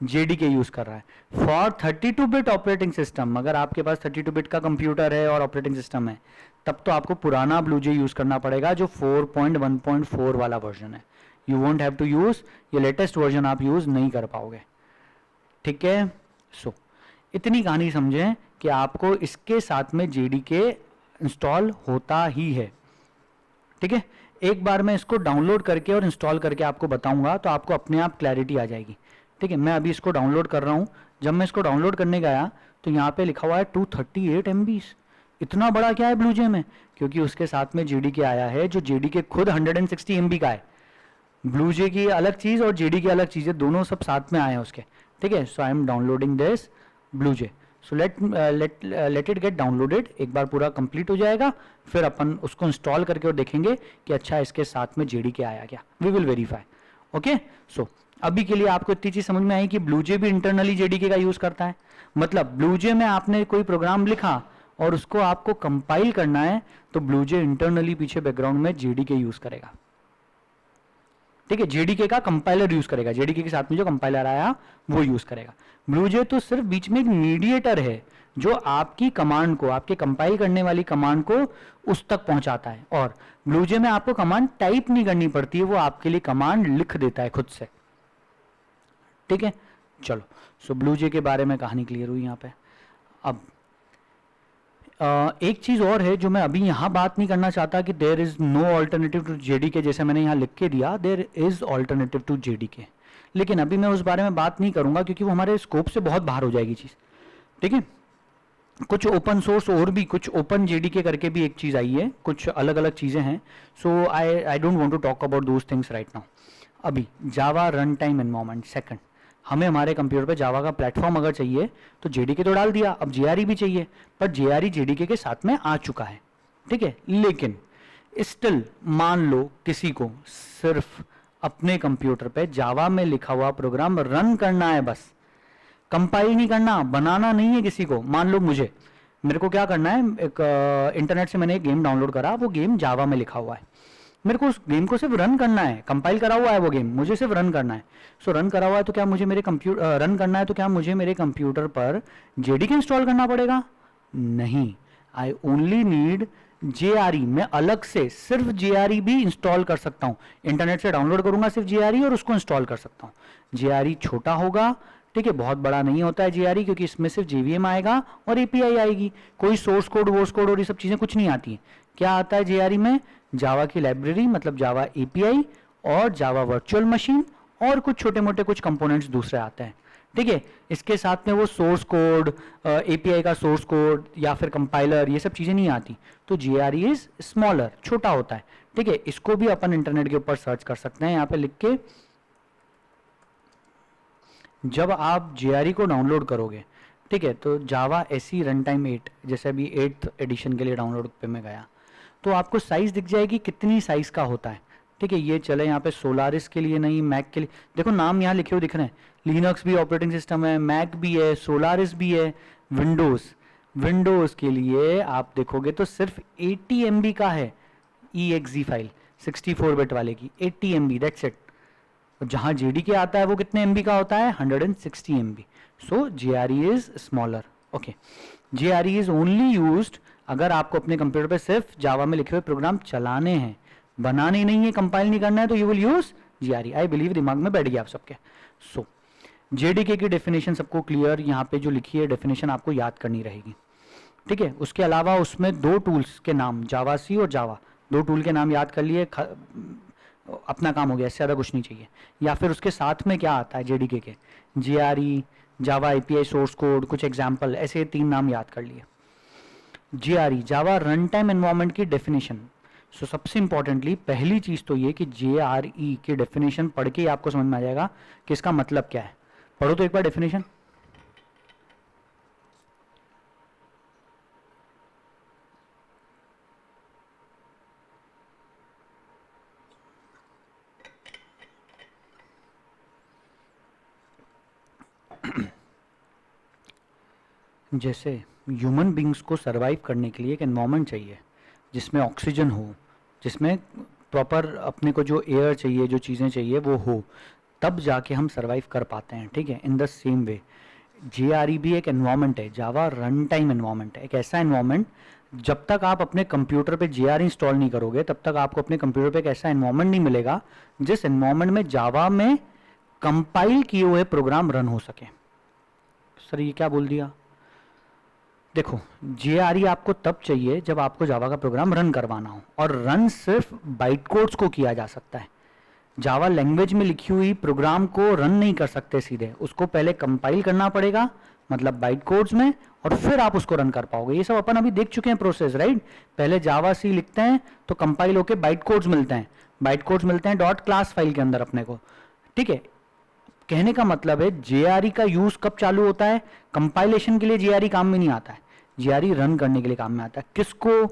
जेडीके यूज कर रहा है फॉर 32 बिट ऑपरेटिंग सिस्टम। अगर आपके पास 32 बिट का कंप्यूटर है और ऑपरेटिंग सिस्टम है, तब तो आपको पुराना ब्लूजे यूज करना पड़ेगा जो 4.1.4 वाला वर्जन है। You won't have to use ये लेटेस्ट वर्जन, आप यूज नहीं कर पाओगे। ठीक है, सो इतनी कहानी समझें कि आपको इसके साथ में जेडीके इंस्टॉल होता ही है। ठीक है, एक बार मैं इसको डाउनलोड करके और इंस्टॉल करके आपको बताऊंगा तो आपको अपने आप क्लैरिटी आ जाएगी। ठीक है, मैं अभी इसको डाउनलोड कर रहा हूं। जब मैं इसको डाउनलोड करने गया तो यहाँ पे लिखा हुआ है 238 MB। इतना बड़ा क्या है ब्लूजे में? क्योंकि उसके साथ में जेडीके आया है, जो जेडीके खुद 160 MB का है। ब्लूजे की अलग चीज और जेडीके अलग चीज है, दोनों सब साथ में आए हैं उसके। ठीक है, so I am downloading this BlueJ. So let it get downloaded. एक बार पूरा कंप्लीट हो जाएगा, फिर अपन उसको इंस्टॉल करके और देखेंगे कि अच्छा इसके साथ में जेडीके आया क्या। We will verify. Okay, so अभी के लिए आपको इतनी चीज समझ में आई कि ब्लूजे भी इंटरनली जेडीके का यूज करता है। मतलब ब्लूजे में आपने कोई प्रोग्राम लिखा और उसको आपको कंपाइल करना है, तो ब्लूजे इंटरनली पीछे बैकग्राउंड में जेडीके यूज करेगा। ठीक है, जेडीके का कंपाइलर यूज करेगा, जेडीके के साथ में जो कंपाइलर आया वो यूज करेगा। ब्लूजे तो सिर्फ बीच में एक मीडिएटर है जो आपकी कमांड को, आपके कंपाइल करने वाली कमांड को उस तक पहुंचाता है। और ब्लूजे में आपको कमांड टाइप नहीं करनी पड़ती है, वो आपके लिए कमांड लिख देता है खुद से। ठीक है, चलो, सो ब्लूजे के बारे में कहानी क्लियर हुई यहाँ पे। अब एक चीज और है जो मैं अभी यहाँ बात नहीं करना चाहता कि there is no alternative to JDK, जैसे मैंने यहाँ लिख के दिया there is alternative to JDK, लेकिन अभी मैं उस बारे में बात नहीं करूंगा क्योंकि वो हमारे स्कोप से बहुत बाहर हो जाएगी चीज। ठीक है, कुछ ओपन सोर्स और भी, कुछ ओपन जेडीके करके भी एक चीज आई है, कुछ अलग अलग चीजें हैं। So I don't want to talk about those things right now. अभी Java run time environment, second, हमें हमारे कंप्यूटर पे जावा का प्लेटफॉर्म अगर चाहिए तो जेडीके तो डाल दिया, अब जेआरई भी चाहिए, पर जेआरई जेडीके के साथ में आ चुका है। ठीक है, लेकिन स्टिल मान लो किसी को सिर्फ अपने कंप्यूटर पे जावा में लिखा हुआ प्रोग्राम रन करना है, बस कंपाइल नहीं करना, बनाना नहीं है किसी को। मान लो मेरे को क्या करना है, एक इंटरनेट से मैंने एक गेम डाउनलोड करा, वो गेम जावा में लिखा हुआ है। मेरे को उस गेम को सिर्फ रन करना है, कंपाइल करा हुआ है वो गेम, मुझे सिर्फ रन करना है। सो रन करा हुआ है तो क्या मुझे मेरे कंप्यूटर रन करना है तो क्या मुझे मेरे कंप्यूटर पर जेडीके इंस्टॉल करना पड़ेगा? नहीं, आई ओनली नीड JRE। मैं अलग से सिर्फ JRE भी इंस्टॉल कर सकता हूँ, इंटरनेट से डाउनलोड करूंगा सिर्फ JRE और उसको इंस्टॉल कर सकता हूँ। JRE छोटा होगा, ठीक है, बहुत बड़ा नहीं होता है JRE, क्योंकि इसमें सिर्फ JVM आएगा और API आएगी, कोई सोर्स कोड वोर्स कोड और ये सब चीज़ें कुछ नहीं आती हैं। क्या आता है JRE में? जावा की लाइब्रेरी मतलब जावा API और जावा वर्चुअल मशीन और कुछ छोटे मोटे कुछ कंपोनेंट्स दूसरे आते हैं, ठीक है। इसके साथ में वो सोर्स कोड, API का सोर्स कोड या फिर कंपाइलर, ये सब चीज़ें नहीं आती। तो JRE इज स्मॉलर, छोटा होता है, ठीक है। इसको भी अपन इंटरनेट के ऊपर सर्च कर सकते हैं, यहाँ पे लिख के। जब आप JRE को डाउनलोड करोगे, ठीक है, तो जावा SE रन टाइम 8, जैसे अभी 8th एडिशन के लिए डाउनलोड पे मैं गया, तो आपको साइज दिख जाएगी कितनी साइज का होता है, ठीक है। ये चले यहाँ पे सोलारिस के लिए नहीं, मैक के लिए, देखो नाम यहाँ लिखे हुए दिख रहे हैं, लिनक्स भी ऑपरेटिंग सिस्टम है, मैक भी है, सोलारिस भी है, विंडोज़ के लिए आप देखोगे तो सिर्फ 80 MB का है exe फाइल, 64 बिट वाले की 80 MB, दैट्स इट। जहाँ JDK आता है वो कितने MB का होता है? 160 MB। So JRE is smaller, okay. JRE is only used अगर आपको अपने कंप्यूटर पे सिर्फ जावा में लिखे हुए प्रोग्राम चलाने हैं, बनाने नहीं है, कंपाइल नहीं करना है, तो you will use JRE। I believe दिमाग में बैठ गया आप सबके। सो JDK की डेफिनेशन सबको क्लियर, यहाँ पे जो लिखी है डेफिनेशन आपको याद करनी रहेगी, ठीक है। उसके अलावा उसमें 2 टूल्स के नाम, जावासी और जावा, 2 टूल के नाम याद कर लिए, अपना काम हो गया, इससे ज़्यादा कुछ नहीं चाहिए। या फिर उसके साथ में क्या आता है JDK के? JRE, जावा API सोर्स कोड, कुछ एग्जाम्पल, ऐसे 3 नाम याद कर लिए। JRE जावा रन टाइम एनवायरनमेंट की डेफिनेशन। सो सबसे इंपॉर्टेंटली पहली चीज़ तो ये कि JRE की डेफिनेशन पढ़ के ही आपको समझ में आ जाएगा कि इसका मतलब क्या है। पढ़ो तो एक बार डेफिनेशन। जैसे ह्यूमन बींग्स को सरवाइव करने के लिए एक एनवायरनमेंट चाहिए जिसमें ऑक्सीजन हो, जिसमें प्रॉपर अपने को जो एयर चाहिए, जो चीज़ें चाहिए वो हो, तब जाके हम सरवाइव कर पाते हैं, ठीक है। In the same way JRE भी एक एनवायरनमेंट है, जावा रन टाइम एनवायरनमेंट है, एक ऐसा एनवायरनमेंट जब तक आप अपने कंप्यूटर पे JRE इंस्टॉल नहीं करोगे तब तक आपको अपने कंप्यूटर पे एक ऐसा एनवायरनमेंट नहीं मिलेगा जिस एनवायरनमेंट में जावा में कंपाइल किए हुए प्रोग्राम रन हो सके। सर ये क्या बोल दिया? देखो JRE आपको तब चाहिए जब आपको जावा का प्रोग्राम रन करवाना हो, और रन सिर्फ बाइट कोड्स को किया जा सकता है। जावा लैंग्वेज में लिखी हुई प्रोग्राम को रन नहीं कर सकते सीधे, उसको पहले कंपाइल करना पड़ेगा, मतलब बाइट कोड्स में, और फिर आप उसको रन कर पाओगे। ये सब अपन अभी देख चुके हैं प्रोसेस, राइट। पहले जावा सी लिखते हैं तो कंपाइल होके बाइट कोड्स मिलते हैं, बाइट कोड्स मिलते हैं डॉट क्लास फाइल के अंदर अपने को, ठीक है। कहने का मतलब है JRE का यूज कब चालू होता है? कंपाइलेशन के लिए JRE काम में नहीं आता है, JRE रन करने के लिए काम में आता है। किसको?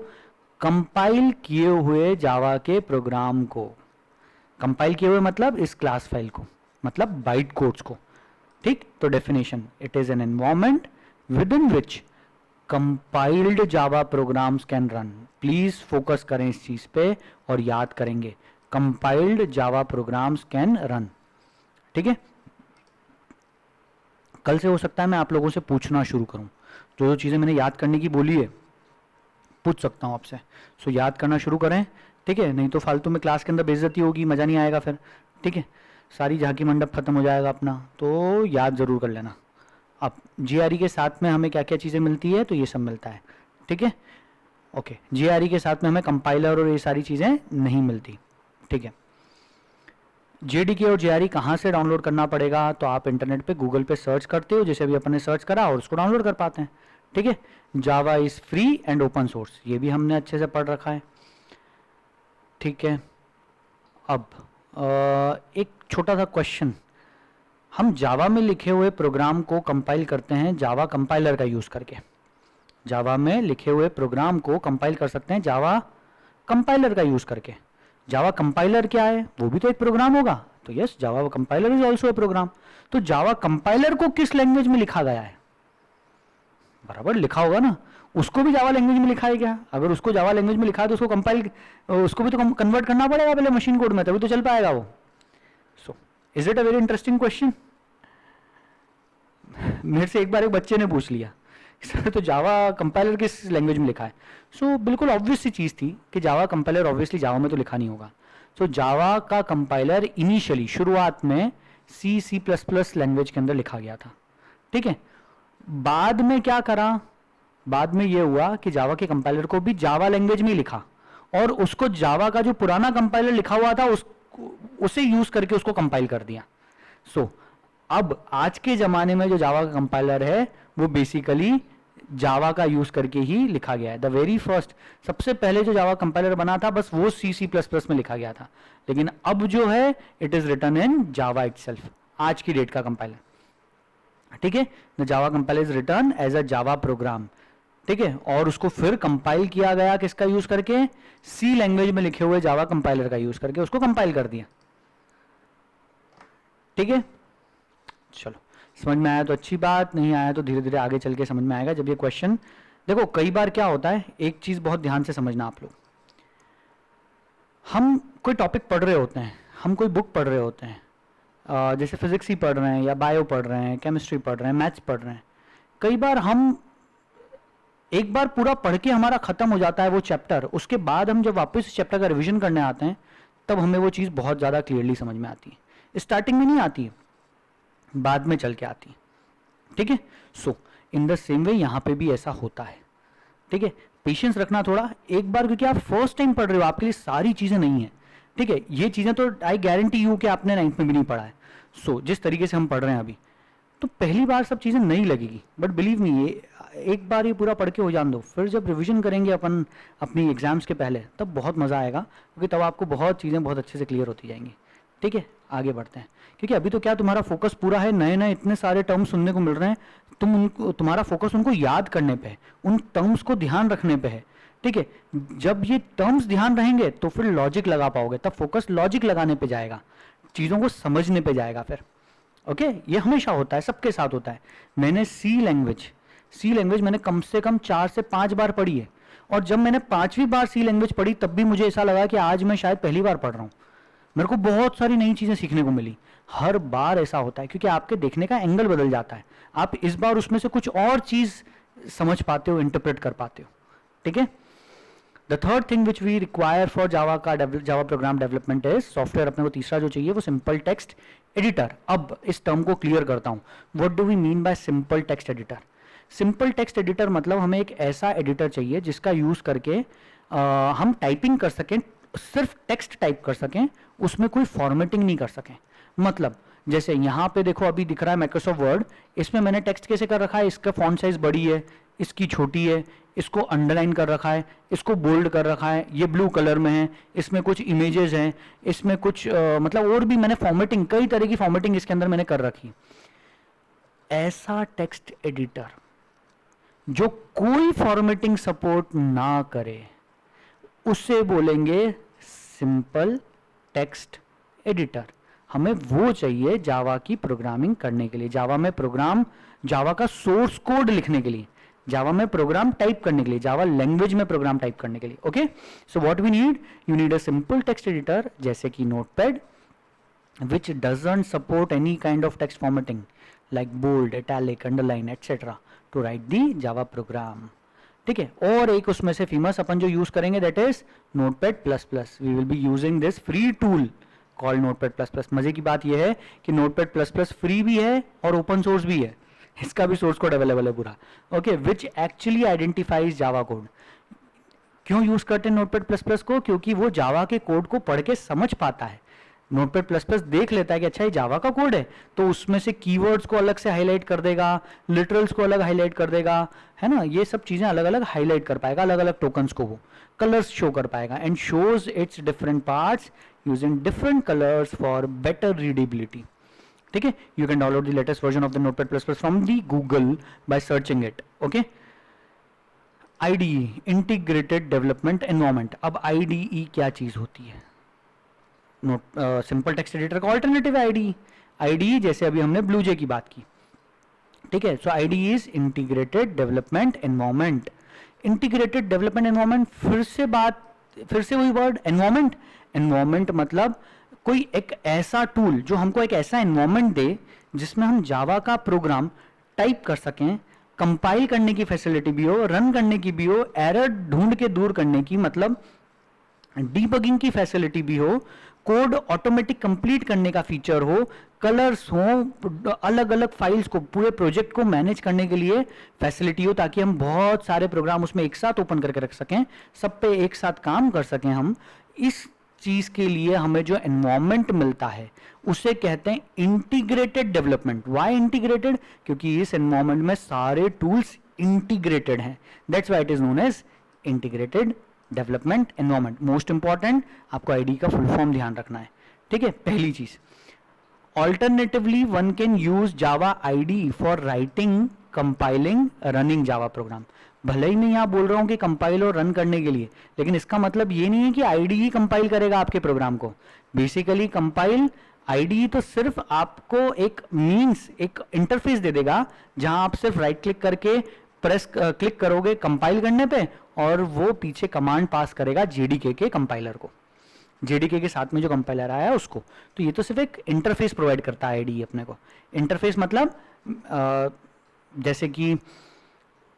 कंपाइल किए हुए जावा के प्रोग्राम को। कंपाइल किए हुए मतलब इस क्लास फाइल को, मतलब बाइट कोड्स को, ठीक। तो definition, it is N environment with in which compiled Java programmes can run. Please focus करें इस चीज पे और याद करेंगे, compiled Java programmes can run, ठीक है। कल से हो सकता है मैं आप लोगों से पूछना शुरू करूं, जो जो चीज़ें मैंने याद करने की बोली है पूछ सकता हूं आपसे। सो याद करना शुरू करें, ठीक है, नहीं तो फालतू में क्लास के अंदर बेइज्जती होगी, मज़ा नहीं आएगा फिर, ठीक है। सारी झांकी मंडप खत्म हो जाएगा अपना, तो याद ज़रूर कर लेना। अब JRE के साथ में हमें क्या क्या चीज़ें मिलती है, तो ये सब मिलता है, ठीक है, ओके। JRE के साथ में हमें कंपाइलर और ये सारी चीज़ें नहीं मिलती, ठीक है। JDK और JRE कहाँ से डाउनलोड करना पड़ेगा? तो आप इंटरनेट पे गूगल पे सर्च करते हो, जैसे अभी अपन ने सर्च करा, और उसको डाउनलोड कर पाते हैं, ठीक है। जावा is free and open source, ये भी हमने अच्छे से पढ़ रखा है, ठीक है। अब एक छोटा सा क्वेश्चन, हम जावा में लिखे हुए प्रोग्राम को कंपाइल करते हैं जावा कंपाइलर का यूज़ करके। जावा में लिखे हुए प्रोग्राम को कंपाइल कर सकते हैं जावा कंपाइलर का यूज़ करके। जावा कंपाइलर क्या है? वो भी तो एक प्रोग्राम होगा, तो yes, Java compiler is also a program. तो जावा कंपाइलर को किस लैंग्वेज में लिखा गया है बराबर लिखा होगा ना, उसको भी जावा लैंग्वेज में लिखा है क्या? अगर उसको जावा लैंग्वेज में लिखा है तो उसको कंपाइल, उसको भी तो कन्वर्ट करना पड़ेगा पहले मशीन कोड में, तभी तो चल पाएगा वो. So is it a very interesting question? मेरे से एक बार एक बच्चे ने पूछ लिया सर तो जावा कंपाइलर किस लैंग्वेज में लिखा है? सो बिल्कुल ऑब्वियस सी चीज़ थी कि जावा कंपाइलर ऑब्वियसली जावा में तो लिखा नहीं होगा. सो जावा का कंपाइलर इनिशियली शुरुआत में C++ लैंग्वेज के अंदर लिखा गया था. ठीक है, बाद में क्या करा, बाद में ये हुआ कि जावा के कंपाइलर को भी जावा लैंग्वेज में ही लिखा और उसको जावा का जो पुराना कंपाइलर लिखा हुआ था उसे यूज करके उसको कंपाइल कर दिया. सो अब आज के जमाने में जो जावा का कंपाइलर है वो बेसिकली जावा का यूज करके ही लिखा गया है. द वेरी फर्स्ट, सबसे पहले जो जावा कंपाइलर बना था बस वो C++ में लिखा गया था, लेकिन अब जो है it is written in Java itself, आज की डेट का कंपाइलर. ठीक है, the Java compiler is written as a Java program. ठीक है, और उसको फिर कंपाइल किया गया किसका यूज करके? सी लैंग्वेज में लिखे हुए जावा कंपाइलर का यूज करके उसको कंपाइल कर दिया. ठीक है, चलो समझ में आया तो अच्छी बात, नहीं आया तो धीरे धीरे आगे चल के समझ में आएगा. जब ये क्वेश्चन देखो, कई बार क्या होता है, एक चीज बहुत ध्यान से समझना आप लोग, हम कोई टॉपिक पढ़ रहे होते हैं, हम कोई बुक पढ़ रहे होते हैं, जैसे फिजिक्स ही पढ़ रहे हैं या बायो पढ़ रहे हैं, केमिस्ट्री पढ़ रहे हैं, मैथ्स पढ़ रहे हैं. कई बार हम एक बार पूरा पढ़ के हमारा खत्म हो जाता है वो चैप्टर, उसके बाद हम जब वापस इस चैप्टर का रिवीजन करने आते हैं तब हमें वो चीज़ बहुत ज़्यादा क्लियरली समझ में आती है. स्टार्टिंग में नहीं आती, बाद में चल के आती है. ठीक है, सो इन द सेम वे यहाँ पे भी ऐसा होता है. ठीक है, पेशेंस रखना थोड़ा, एक बार, क्योंकि आप फर्स्ट टाइम पढ़ रहे हो, आपके लिए सारी चीज़ें नहीं है. ठीक है, ये चीज़ें तो आई गारंटी यू कि आपने 9th में भी नहीं पढ़ा है. सो जिस तरीके से हम पढ़ रहे हैं अभी, तो पहली बार सब चीज़ें नहीं लगेगी, बट बिलीव मी, ये एक बार ये पूरा पढ़ के हो जान दो, फिर जब रिवीजन करेंगे अपन अपनी एग्जाम्स के पहले, तब बहुत मज़ा आएगा, क्योंकि तब आपको बहुत चीज़ें बहुत अच्छे से क्लियर होती जाएंगी. ठीक है, आगे बढ़ते हैं, क्योंकि अभी तो क्या तुम्हारा फोकस पूरा है, नए नए इतने सारे टर्म्स सुनने को मिल रहे हैं, तुम्हारा फोकस उनको याद करने पे है, उन टर्म्स को ध्यान रखने पे है. ठीक है, जब ये टर्म्स ध्यान रहेंगे तो फिर लॉजिक लगा पाओगे, तब फोकस लॉजिक लगाने पे जाएगा, चीज़ों को समझने पे जाएगा फिर. ओके, ये हमेशा होता है, सबके साथ होता है. मैंने सी लैंग्वेज मैंने कम से कम 4 से 5 बार पढ़ी है, और जब मैंने 5वीं बार सी लैंग्वेज पढ़ी तब भी मुझे ऐसा लगा कि आज मैं शायद पहली बार पढ़ रहा हूँ. मेरे को बहुत सारी नई चीज़ें सीखने को मिली. हर बार ऐसा होता है, क्योंकि आपके देखने का एंगल बदल जाता है, आप इस बार उसमें से कुछ और चीज़ समझ पाते हो, इंटरप्रेट कर पाते हो. ठीक है, the third thing which we require for Java program development is software. अपने को तीसरा जो चाहिए वो सिंपल टेक्स्ट एडिटर. अब इस टर्म को क्लियर करता हूँ, what do we mean by simple text editor? Simple text editor मतलब हमें एक ऐसा एडिटर चाहिए जिसका यूज करके हम टाइपिंग कर सकें, सिर्फ टेक्स्ट टाइप कर सकें, उसमें कोई फॉर्मेटिंग नहीं कर सकें. मतलब जैसे यहाँ पे देखो अभी दिख रहा है माइक्रोसॉफ्ट वर्ड, इसमें मैंने टेक्स्ट कैसे कर रखा है, इसका फॉन्ट साइज बड़ी है, इसकी छोटी है, इसको अंडरलाइन कर रखा है, इसको बोल्ड कर रखा है, ये ब्लू कलर में है, इसमें कुछ इमेजेस हैं, इसमें कुछ मतलब और भी मैंने फॉर्मेटिंग, कई तरह की फॉर्मेटिंग इसके अंदर मैंने कर रखी. ऐसा टेक्स्ट एडिटर जो कोई फॉर्मेटिंग सपोर्ट ना करे उसे बोलेंगे सिंपल टेक्स्ट एडिटर. हमें वो चाहिए जावा की प्रोग्रामिंग करने के लिए, जावा में प्रोग्राम, जावा का सोर्स कोड लिखने के लिए, जावा में प्रोग्राम टाइप करने के लिए, जावा लैंग्वेज में प्रोग्राम टाइप करने के लिए. Okay, so what we need, you need a simple text editor जैसे कि Notepad, which doesn't support any kind of text formatting like bold, italic, underline, etc. to write the Java program. ठीक है, और एक उसमें से फेमस अपन जो यूज करेंगे that is Notepad plus plus. We will be using this free tool called Notepad plus plus. मजे की बात यह है कि नोटपैड प्लस प्लस फ्री भी है और ओपन सोर्स भी है, इसका भी सोर्स कोड अवेलेबल है पूरा. Okay, which actually identifies Java code. क्यों यूज करते हैं नोटपैड प्लस प्लस को? क्योंकि वो जावा के कोड को पढ़ के समझ पाता है. नोटपैड प्लस प्लस देख लेता है कि अच्छा ये जावा का कोड है, तो उसमें से कीवर्ड्स को अलग से हाईलाइट कर देगा, लिटरल्स को अलग हाईलाइट कर देगा, है ना, ये सब चीजें अलग अलग हाईलाइट कर पाएगा, अलग अलग टोकन्स को वो कलर्स शो कर पाएगा, and shows it's different parts using different colours for better readability. ठीक है, you can download the latest version of the notepad plus plus from the Google by searching it. Okay, IDE integrated development environment. अब IDE क्या चीज होती है? सिंपल टेक्स्ट एडिटर का ऑल्टरनेटिव है IDE. IDE जैसे अभी हमने ब्लूजे की बात की, ठीक है. So IDE is integrated development environment. Integrated development environment, फिर से वही वर्ड एनवायरनमेंट. एनवायरनमेंट मतलब कोई एक ऐसा टूल जो हमको एक ऐसा एनवायरनमेंट दे जिसमें हम जावा का प्रोग्राम टाइप कर सकें, कंपाइल करने की फैसिलिटी भी हो, रन करने की भी हो, एरर ढूंढ के दूर करने की मतलब डीबगिंग की फैसिलिटी भी हो, कोड ऑटोमेटिक कंप्लीट करने का फीचर हो, कलर्स हो, अलग अलग फाइल्स को, पूरे प्रोजेक्ट को मैनेज करने के लिए फैसिलिटी हो, ताकि हम बहुत सारे प्रोग्राम उसमें एक साथ ओपन करके रख सकें, सब पे एक साथ काम कर सकें हम. इस चीज के लिए हमें जो एनवायरनमेंट मिलता है उसे कहते हैं इंटीग्रेटेड डेवलपमेंट. Why integrated? क्योंकि इस एनवायरनमेंट में सारे टूल्स इंटीग्रेटेड हैं. That's why it is known as integrated development environment. Most important, आपको आईडी का फुल फॉर्म ध्यान रखना है. ठीक है, पहली चीज. Alternatively one can use Java IDE for writing, compiling, running Java program. भले ही मैं यहाँ बोल रहा हूँ कि कंपाइल और रन करने के लिए, लेकिन इसका मतलब ये नहीं है कि आईडी ही कंपाइल करेगा आपके प्रोग्राम को. बेसिकली कंपाइल आईडी तो सिर्फ आपको एक मीन्स, एक इंटरफेस दे देगा जहां आप सिर्फ राइट क्लिक करके प्रेस क्लिक करोगे कंपाइल करने पे, और वो पीछे कमांड पास करेगा जेडीके के कंपाइलर को, जेडीके के साथ में जो कंपाइलर आया है उसको. तो ये तो सिर्फ एक इंटरफेस प्रोवाइड करता है आईडी अपने को. इंटरफेस मतलब जैसे कि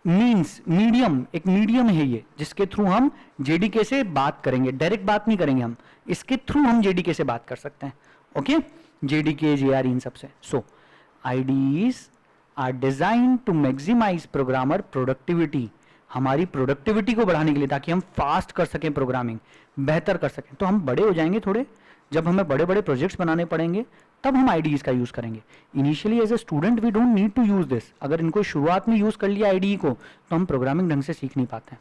मीन्स, मीडियम, एक मीडियम है ये जिसके थ्रू हम जेडीके से बात करेंगे. डायरेक्ट बात नहीं करेंगे हम, इसके थ्रू हम जेडीके से बात कर सकते हैं. ओके, जेडीके, जेआर, इन सबसे. So IDEs are design to maximize programmer productivity. हमारी प्रोडक्टिविटी को बढ़ाने के लिए, ताकि हम फास्ट कर सकें, प्रोग्रामिंग बेहतर कर सकें. तो हम बड़े हो जाएंगे थोड़े, जब हमें बड़े बड़े प्रोजेक्ट्स बनाने पड़ेंगे तब हम आईडीज का यूज करेंगे. Initially as a student we don't need to use this. अगर इनको शुरुआत में यूज कर लिया आईडी को, तो हम प्रोग्रामिंग ढंग से सीख नहीं पाते.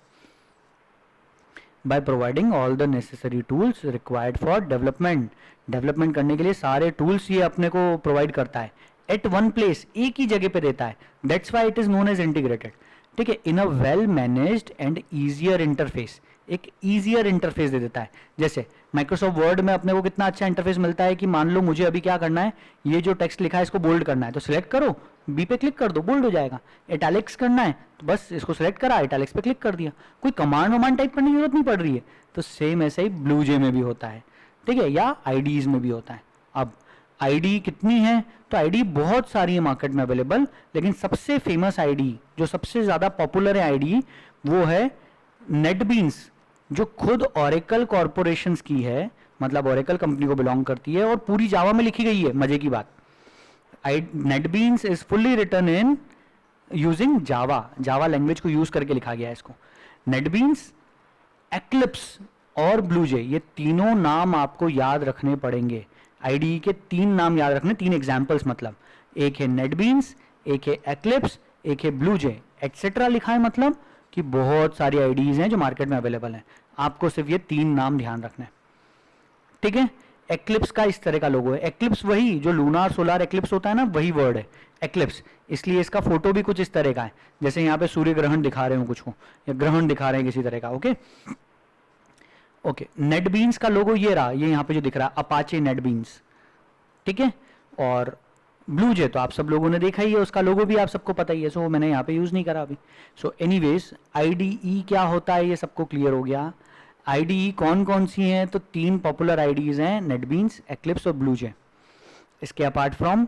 By providing all the necessary tools required for development. Development करने के लिए सारे टूल्स ये अपने को प्रोवाइड करता है एट वन प्लेस, एक ही जगह पे देता है. That's why it is known as integrated. ठीक है, in a well managed and easier interface. एक ईजियर इंटरफेस दे देता है. जैसे माइक्रोसॉफ्ट वर्ड में अपने को कितना अच्छा इंटरफेस मिलता है कि मान लो मुझे अभी क्या करना है, ये जो टेक्स्ट लिखा है इसको बोल्ड करना है, तो सिलेक्ट करो, बी पे क्लिक कर दो, बोल्ड हो जाएगा. इटैलिक्स करना है तो बस इसको सिलेक्ट करा, इटैलिक्स पे क्लिक कर दिया, कोई कमांड वमांड टाइप करने की जरूरत नहीं पड़ रही है. तो सेम ऐसे ही ब्लू जे में भी होता है. ठीक है, या आईडीज में भी होता है. अब आईडी कितनी है? तो आईडी बहुत सारी है मार्केट में अवेलेबल, लेकिन सबसे फेमस आईडी, जो सबसे ज्यादा पॉपुलर है आईडी, वो है नेटबीन्स, जो खुद ओरेकल कॉर्पोरेशंस की है, मतलब ओरेकल कंपनी को बिलोंग करती है और पूरी जावा में लिखी गई है. मजे की बात, NetBeans is fully written in using Java. Java language को यूज करके लिखा गया है इसको. नेटबीन्स, एक्लिप्स और ब्लूजे, ये तीनों नाम आपको याद रखने पड़ेंगे. आईडी के 3 नाम याद रखने, 3 एग्जाम्पल्स. मतलब एक है नेटबीन्स, एक है एक्लिप्स, एक है ब्लूजे, एटसेट्रा लिखा है. मतलब कि बहुत सारी आईडीज हैं जो मार्केट में अवेलेबल हैं. आपको सिर्फ ये 3 नाम ध्यान रखना है. ठीक है, एक्लिप्स का इस तरह का लोगो है. एक्लिप्स वही जो लूनार सोलार एक्लिप्स होता है ना, वही वर्ड है एक्लिप्स. इसलिए इसका फोटो भी कुछ इस तरह का है, जैसे यहाँ पे सूर्य ग्रहण दिखा रहे हो कुछ को, या ग्रहण दिखा रहे हैं किसी तरह का. ओके ओके, नेटबीन्स का लोगो ये रहा, ये यहाँ पे जो दिख रहा है, अपाचे नेटबीन्स. ठीक है, और ब्लूजे तो आप सब लोगों ने देखा ही है, उसका लोगो भी आप सबको पता ही है. सो मैंने यहाँ पे यूज नहीं करा अभी. सो एनीवेज, आईडीई क्या होता है ये सबको क्लियर हो गया. आईडीई कौन कौन सी हैं? तो 3 पॉपुलर आईडीज हैं, नेटबीन्स, एक्लिप्स और ब्लूजे. इसके apart from,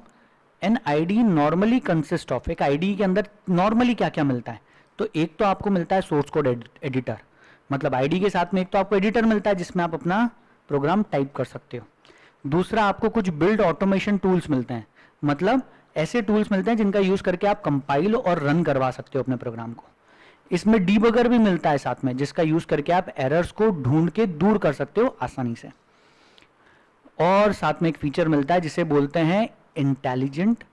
an IDE normally consist of, एक आईडी के अंदर नॉर्मली क्या क्या मिलता है? तो एक तो आपको मिलता है सोर्स कोड एडिटर. मतलब आईडी के साथ में एक तो आपको एडिटर मिलता है जिसमें आप अपना प्रोग्राम टाइप कर सकते हो. दूसरा, आपको कुछ बिल्ड ऑटोमेशन टूल्स मिलते हैं. मतलब ऐसे टूल्स मिलते हैं जिनका यूज करके आप कंपाइल और रन करवा सकते हो अपने प्रोग्राम को. इसमें डीबगर भी मिलता है साथ में, जिसका यूज करके आप एरर्स को ढूंढ के दूर कर सकते हो आसानी से. और साथ में एक फीचर मिलता है जिसे बोलते हैं intelligent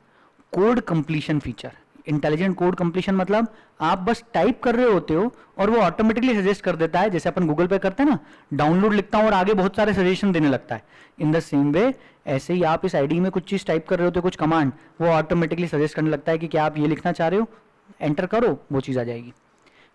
code completion feature. Intelligent code completion मतलब आप बस टाइप कर रहे होते हो और वो ऑटोमेटिकली सजेस्ट कर देता है, जैसे अपन गूगल पे करते हैं ना, डाउनलोड लिखता हूं और आगे बहुत सारे सजेशन देने लगता है. इन द सेम वे, ऐसे ही आप इस आईडी में कुछ चीज टाइप कर रहे होते हो, कुछ कमांड, वो ऑटोमेटिकली सजेस्ट करने लगता है कि क्या आप ये लिखना चाह रहे हो, एंटर करो, वो चीज आ जाएगी.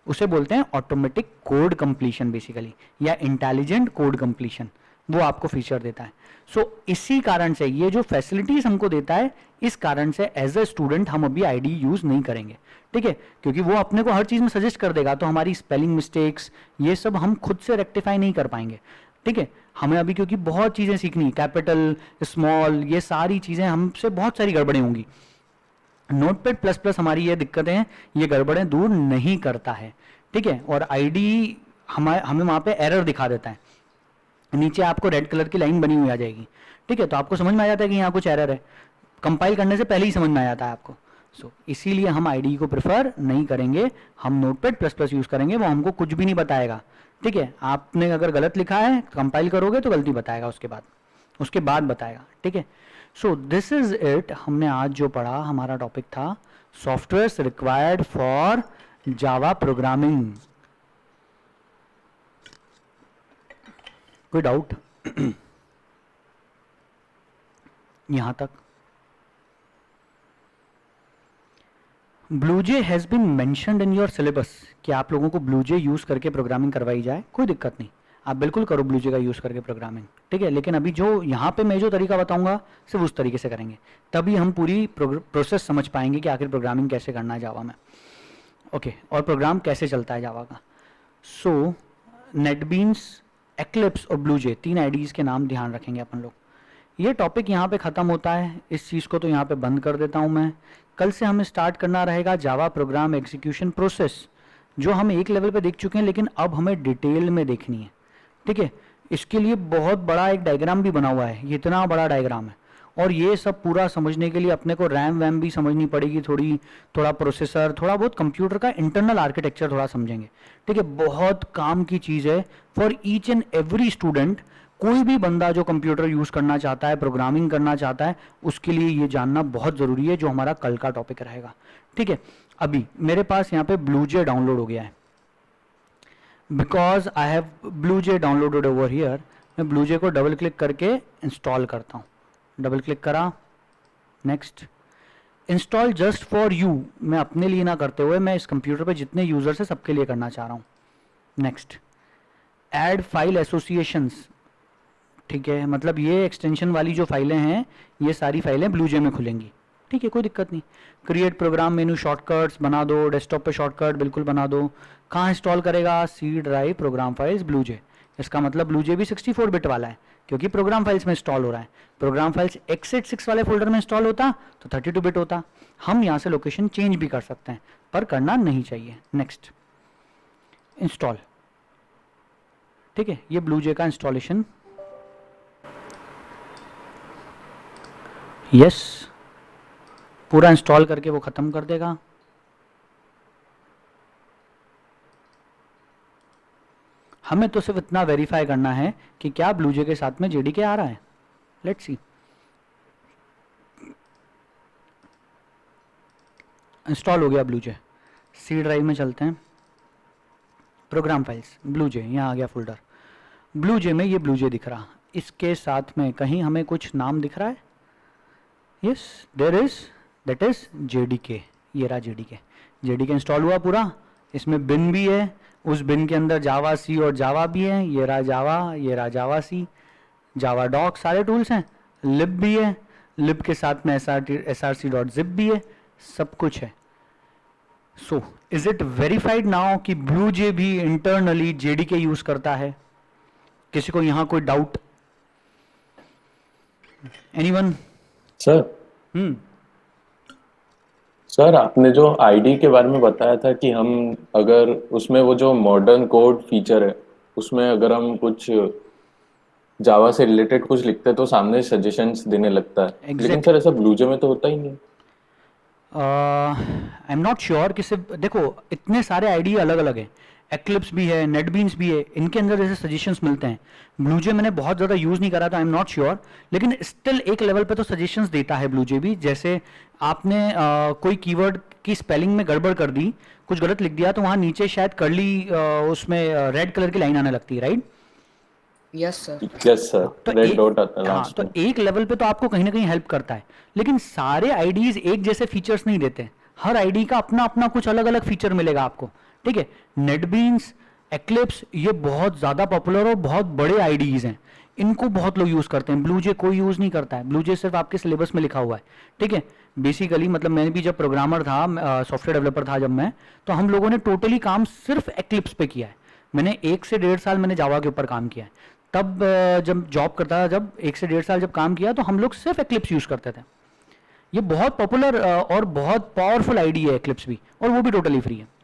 उसे बोलते हैं ऑटोमेटिक कोड कंप्लीशन बेसिकली, या इंटेलिजेंट कोड कंप्लीशन. वो आपको फीचर देता है। सो इसी कारण से ये जो फैसिलिटीज हमको देता है, इस कारण से एज अ स्टूडेंट हम अभी आईडी यूज नहीं करेंगे, ठीक है, क्योंकि वो अपने को हर चीज में सजेस्ट कर देगा, तो हमारी स्पेलिंग मिस्टेक्स ये सब हम खुद से रेक्टिफाई नहीं कर पाएंगे, ठीक है। हमें अभी क्योंकि बहुत चीजें सीखनी, कैपिटल स्मॉल ये सारी चीजें हमसे बहुत सारी गड़बड़ें होंगी। नोटपैड प्लस प्लस हमारी ये दिक्कतें हैं, ये गड़बड़ें दूर नहीं करता है, ठीक है। और आईडी हमें वहां पे एरर दिखा देता है, नीचे आपको रेड कलर की लाइन बनी हुई आ जाएगी, ठीक है, तो आपको समझ में आ जाता है कि यहाँ कुछ एरर है, कंपाइल करने से पहले ही समझ में आ जाता है आपको। सो इसीलिए हम आईडी को प्रेफर नहीं करेंगे, हम नोटपैड प्लस प्लस यूज करेंगे, वो हमको कुछ भी नहीं बताएगा, ठीक है। आपने अगर गलत लिखा है कंपाइल करोगे तो गलती बताएगा, उसके बाद बताएगा, ठीक है। सो दिस इज इट, हमने आज जो पढ़ा हमारा टॉपिक था software required for Java programming. कोई डाउट यहां तक? BlueJ has been mentioned in your syllabus, कि आप लोगों को ब्लूजे यूज करके प्रोग्रामिंग करवाई जाए, कोई दिक्कत नहीं, आप बिल्कुल करो ब्लूजे का यूज करके प्रोग्रामिंग, ठीक है। लेकिन अभी जो यहाँ पे मैं जो तरीका बताऊंगा सिर्फ उस तरीके से करेंगे, तभी हम पूरी प्रोसेस समझ पाएंगे कि आखिर प्रोग्रामिंग कैसे करना है जावा में, ओके, और प्रोग्राम कैसे चलता है जावा का। सो नेटबीन्स, एक्लिप्स और ब्लूजे, 3 आईडीज के नाम ध्यान रखेंगे अपन लोग। ये टॉपिक यहाँ पे ख़त्म होता है, इस चीज़ को तो यहाँ पे बंद कर देता हूँ मैं। कल से हमें स्टार्ट करना रहेगा जावा प्रोग्राम एग्जीक्यूशन प्रोसेस, जो हम एक लेवल पे देख चुके हैं, लेकिन अब हमें डिटेल में देखनी है, ठीक है। इसके लिए बहुत बड़ा एक डायग्राम भी बना हुआ है, ये इतना बड़ा डायग्राम है, और ये सब पूरा समझने के लिए अपने को रैम वैम भी समझनी पड़ेगी, थोड़ा प्रोसेसर, थोड़ा बहुत कंप्यूटर का इंटरनल आर्किटेक्चर थोड़ा समझेंगे, ठीक है। बहुत काम की चीज़ है for each and every student. कोई भी बंदा जो कंप्यूटर यूज़ करना चाहता है, प्रोग्रामिंग करना चाहता है, उसके लिए ये जानना बहुत ज़रूरी है, जो हमारा कल का टॉपिक रहेगा, ठीक है। अभी मेरे पास यहाँ पे ब्लूजे डाउनलोड हो गया है, because I have BlueJ downloaded over here. मैं ब्लूजे को डबल क्लिक करके इंस्टॉल करता हूँ, डबल क्लिक करा, next, install just for you, मैं अपने लिए ना करते हुए मैं इस कंप्यूटर पे जितने यूजर्स है सबके लिए करना चाह रहा हूँ, नेक्स्ट, ऐड फाइल एसोसिएशंस, ठीक है, मतलब ये एक्सटेंशन वाली जो फाइलें हैं ये सारी फाइलें ब्लूजे में खुलेंगी, ठीक है, कोई दिक्कत नहीं। क्रिएट प्रोग्राम मेनू शॉर्टकट्स बना दो, डेस्कटॉप पे शॉर्टकट बिल्कुल बना दो। कहाँ इंस्टॉल करेगा? C drive program files BlueJ, इसका मतलब ब्लूजे भी 64 बिट वाला है, क्योंकि प्रोग्राम फाइल्स में इंस्टॉल हो रहा है। प्रोग्राम फाइल्स x86 वाले फोल्डर में इंस्टॉल होता तो 32 बिट होता। हम यहाँ से लोकेशन चेंज भी कर सकते हैं, पर करना नहीं चाहिए। नेक्स्ट, इंस्टॉल, ठीक है, ये ब्लूजे का इंस्टॉलेशन, यस, पूरा इंस्टॉल करके वो खत्म कर देगा। हमें तो सिर्फ इतना वेरीफाई करना है कि क्या ब्लूजे के साथ में जेडीके आ रहा है। लेट्स सी, इंस्टॉल हो गया ब्लूजे। सी ड्राइव में चलते हैं, प्रोग्राम फाइल्स ब्लूजे, यहाँ आ गया फोल्डर। ब्लूजे में ये ब्लूजे दिख रहा, इसके साथ में कहीं हमें कुछ नाम दिख रहा है? Yes, there is, that is JDK. ये रहा जेडीके, जेडीके इंस्टॉल हुआ पूरा। इसमें बिन भी है, उस बिन के अंदर जावा सी और जावा भी है। ये रहा जावा, ये रहा जावा सी, जावा डॉक, सारे टूल्स हैं। लिब भी है, लिब के साथ में src.zip भी है, सब कुछ है। So is it verified now कि ब्लूजे भी इंटरनली जेडीके यूज करता है? किसी को यहाँ कोई डाउट? एनीवन? सर सर, आपने जो आईडी के बारे में बताया था कि हम अगर उसमें वो जो मॉडर्न कोड फीचर है उसमें अगर हम कुछ जावा से रिलेटेड कुछ लिखते हैं तो सामने सजेशंस देने लगता है। लेकिन सर ऐसा ब्लूजे में तो होता ही नहीं। आई एम नॉट श्योर कि सिर्फ, देखो इतने सारे आईडी अलग अलग हैं, एक्लिप्स भी है, नेटबीन्स भी है, इनके अंदर जैसे सजेशंस मिलते हैं। ब्लूजे मैंने बहुत ज़्यादा यूज़ नहीं करा था, आई एम नॉट श्योर, लेकिन स्टिल एक लेवल पे तो सजेशंस देता है ब्लूजे भी। जैसे आपने कोई कीवर्ड की स्पेलिंग में गड़बड़ कर दी, कुछ गलत लिख दिया, तो वहाँ नीचे शायद कर्ली उसमें रेड कलर की लाइन आने लगती है, right? Yes sir, yes sir, red dot आता है लास्ट तो में। एक लेवल पे तो आपको कहीं ना कहीं हेल्प करता है, लेकिन सारे आईडीज एक जैसे फीचर्स नहीं देते। हर आईडी का अपना अपना कुछ अलग अलग फीचर मिलेगा आपको, ठीक है। नेटबीन्स, एक्लिप्स, ये बहुत ज़्यादा पॉपुलर और बहुत बड़े आईडीज हैं। इनको बहुत लोग यूज़ करते हैं, ब्लूजे कोई यूज़ नहीं करता है, ब्लूजे सिर्फ आपके सिलेबस में लिखा हुआ है, ठीक है। बेसिकली मतलब मैं भी जब प्रोग्रामर था, सॉफ्टवेयर डेवलपर था जब मैं, तो हम लोगों ने टोटली काम सिर्फ एक्लिप्स पे किया है। मैंने 1 से 1.5 साल मैंने जावा के ऊपर काम किया है। तब जब जॉब करता था, जब 1 से 1.5 साल जब काम किया, तो हम लोग सिर्फ एक्लिप्स यूज़ करते थे। ये बहुत पॉपुलर और बहुत पावरफुल आईडी है एक्लिप्स भी, और वो भी टोटली फ्री है।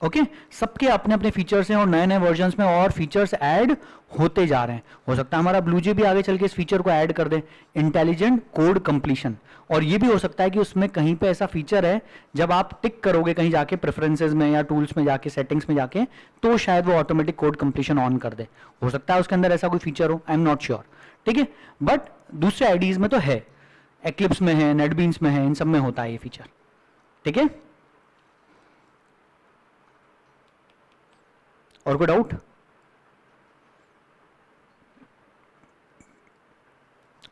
ओके सबके अपने अपने फीचर्स हैं और नए नए वर्जन्स में और फीचर्स ऐड होते जा रहे हैं। हो सकता है हमारा ब्लूजे भी आगे चल के इस फीचर को ऐड कर दे, इंटेलिजेंट कोड कंप्लीशन। और ये भी हो सकता है कि उसमें कहीं पे ऐसा फीचर है, जब आप टिक करोगे कहीं जाके प्रेफरेंसेस में या टूल्स में जाके, सेटिंग्स में जाके, तो शायद वो ऑटोमेटिक कोड कंप्लीशन ऑन कर दे। हो सकता है उसके अंदर ऐसा कोई फीचर हो, आई एम नॉट श्योर, ठीक है। बट दूसरे आईडीज में तो है, एक्लिप्स में है, नेटबीन्स में है, इन सब में होता है ये फीचर, ठीक है। और कोई डाउट?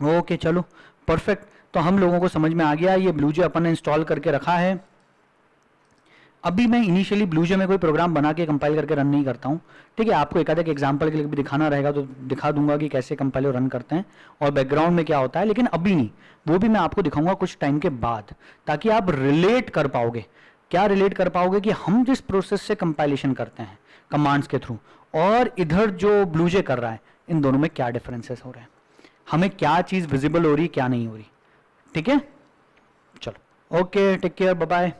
ओके चलो परफेक्ट, तो हम लोगों को समझ में आ गया। ये ब्लूजे अपन ने इंस्टॉल करके रखा है। अभी मैं इनिशियली ब्लूजे में कोई प्रोग्राम बना के कंपाइल करके रन नहीं करता हूँ, ठीक है। आपको एक आधा एग्जांपल के लिए भी दिखाना रहेगा तो दिखा दूंगा कि कैसे कंपाइल और रन करते हैं और बैकग्राउंड में क्या होता है, लेकिन अभी नहीं, वो भी मैं आपको दिखाऊंगा कुछ टाइम के बाद, ताकि आप रिलेट कर पाओगे। क्या रिलेट कर पाओगे कि हम जिस प्रोसेस से कंपाइलेशन करते हैं कमांड्स के थ्रू, और इधर जो ब्लूजे कर रहा है, इन दोनों में क्या डिफरेंसेस हो रहे हैं, हमें क्या चीज़ विजिबल हो रही है, क्या नहीं हो रही, ठीक है। चलो okay, take care, bye bye.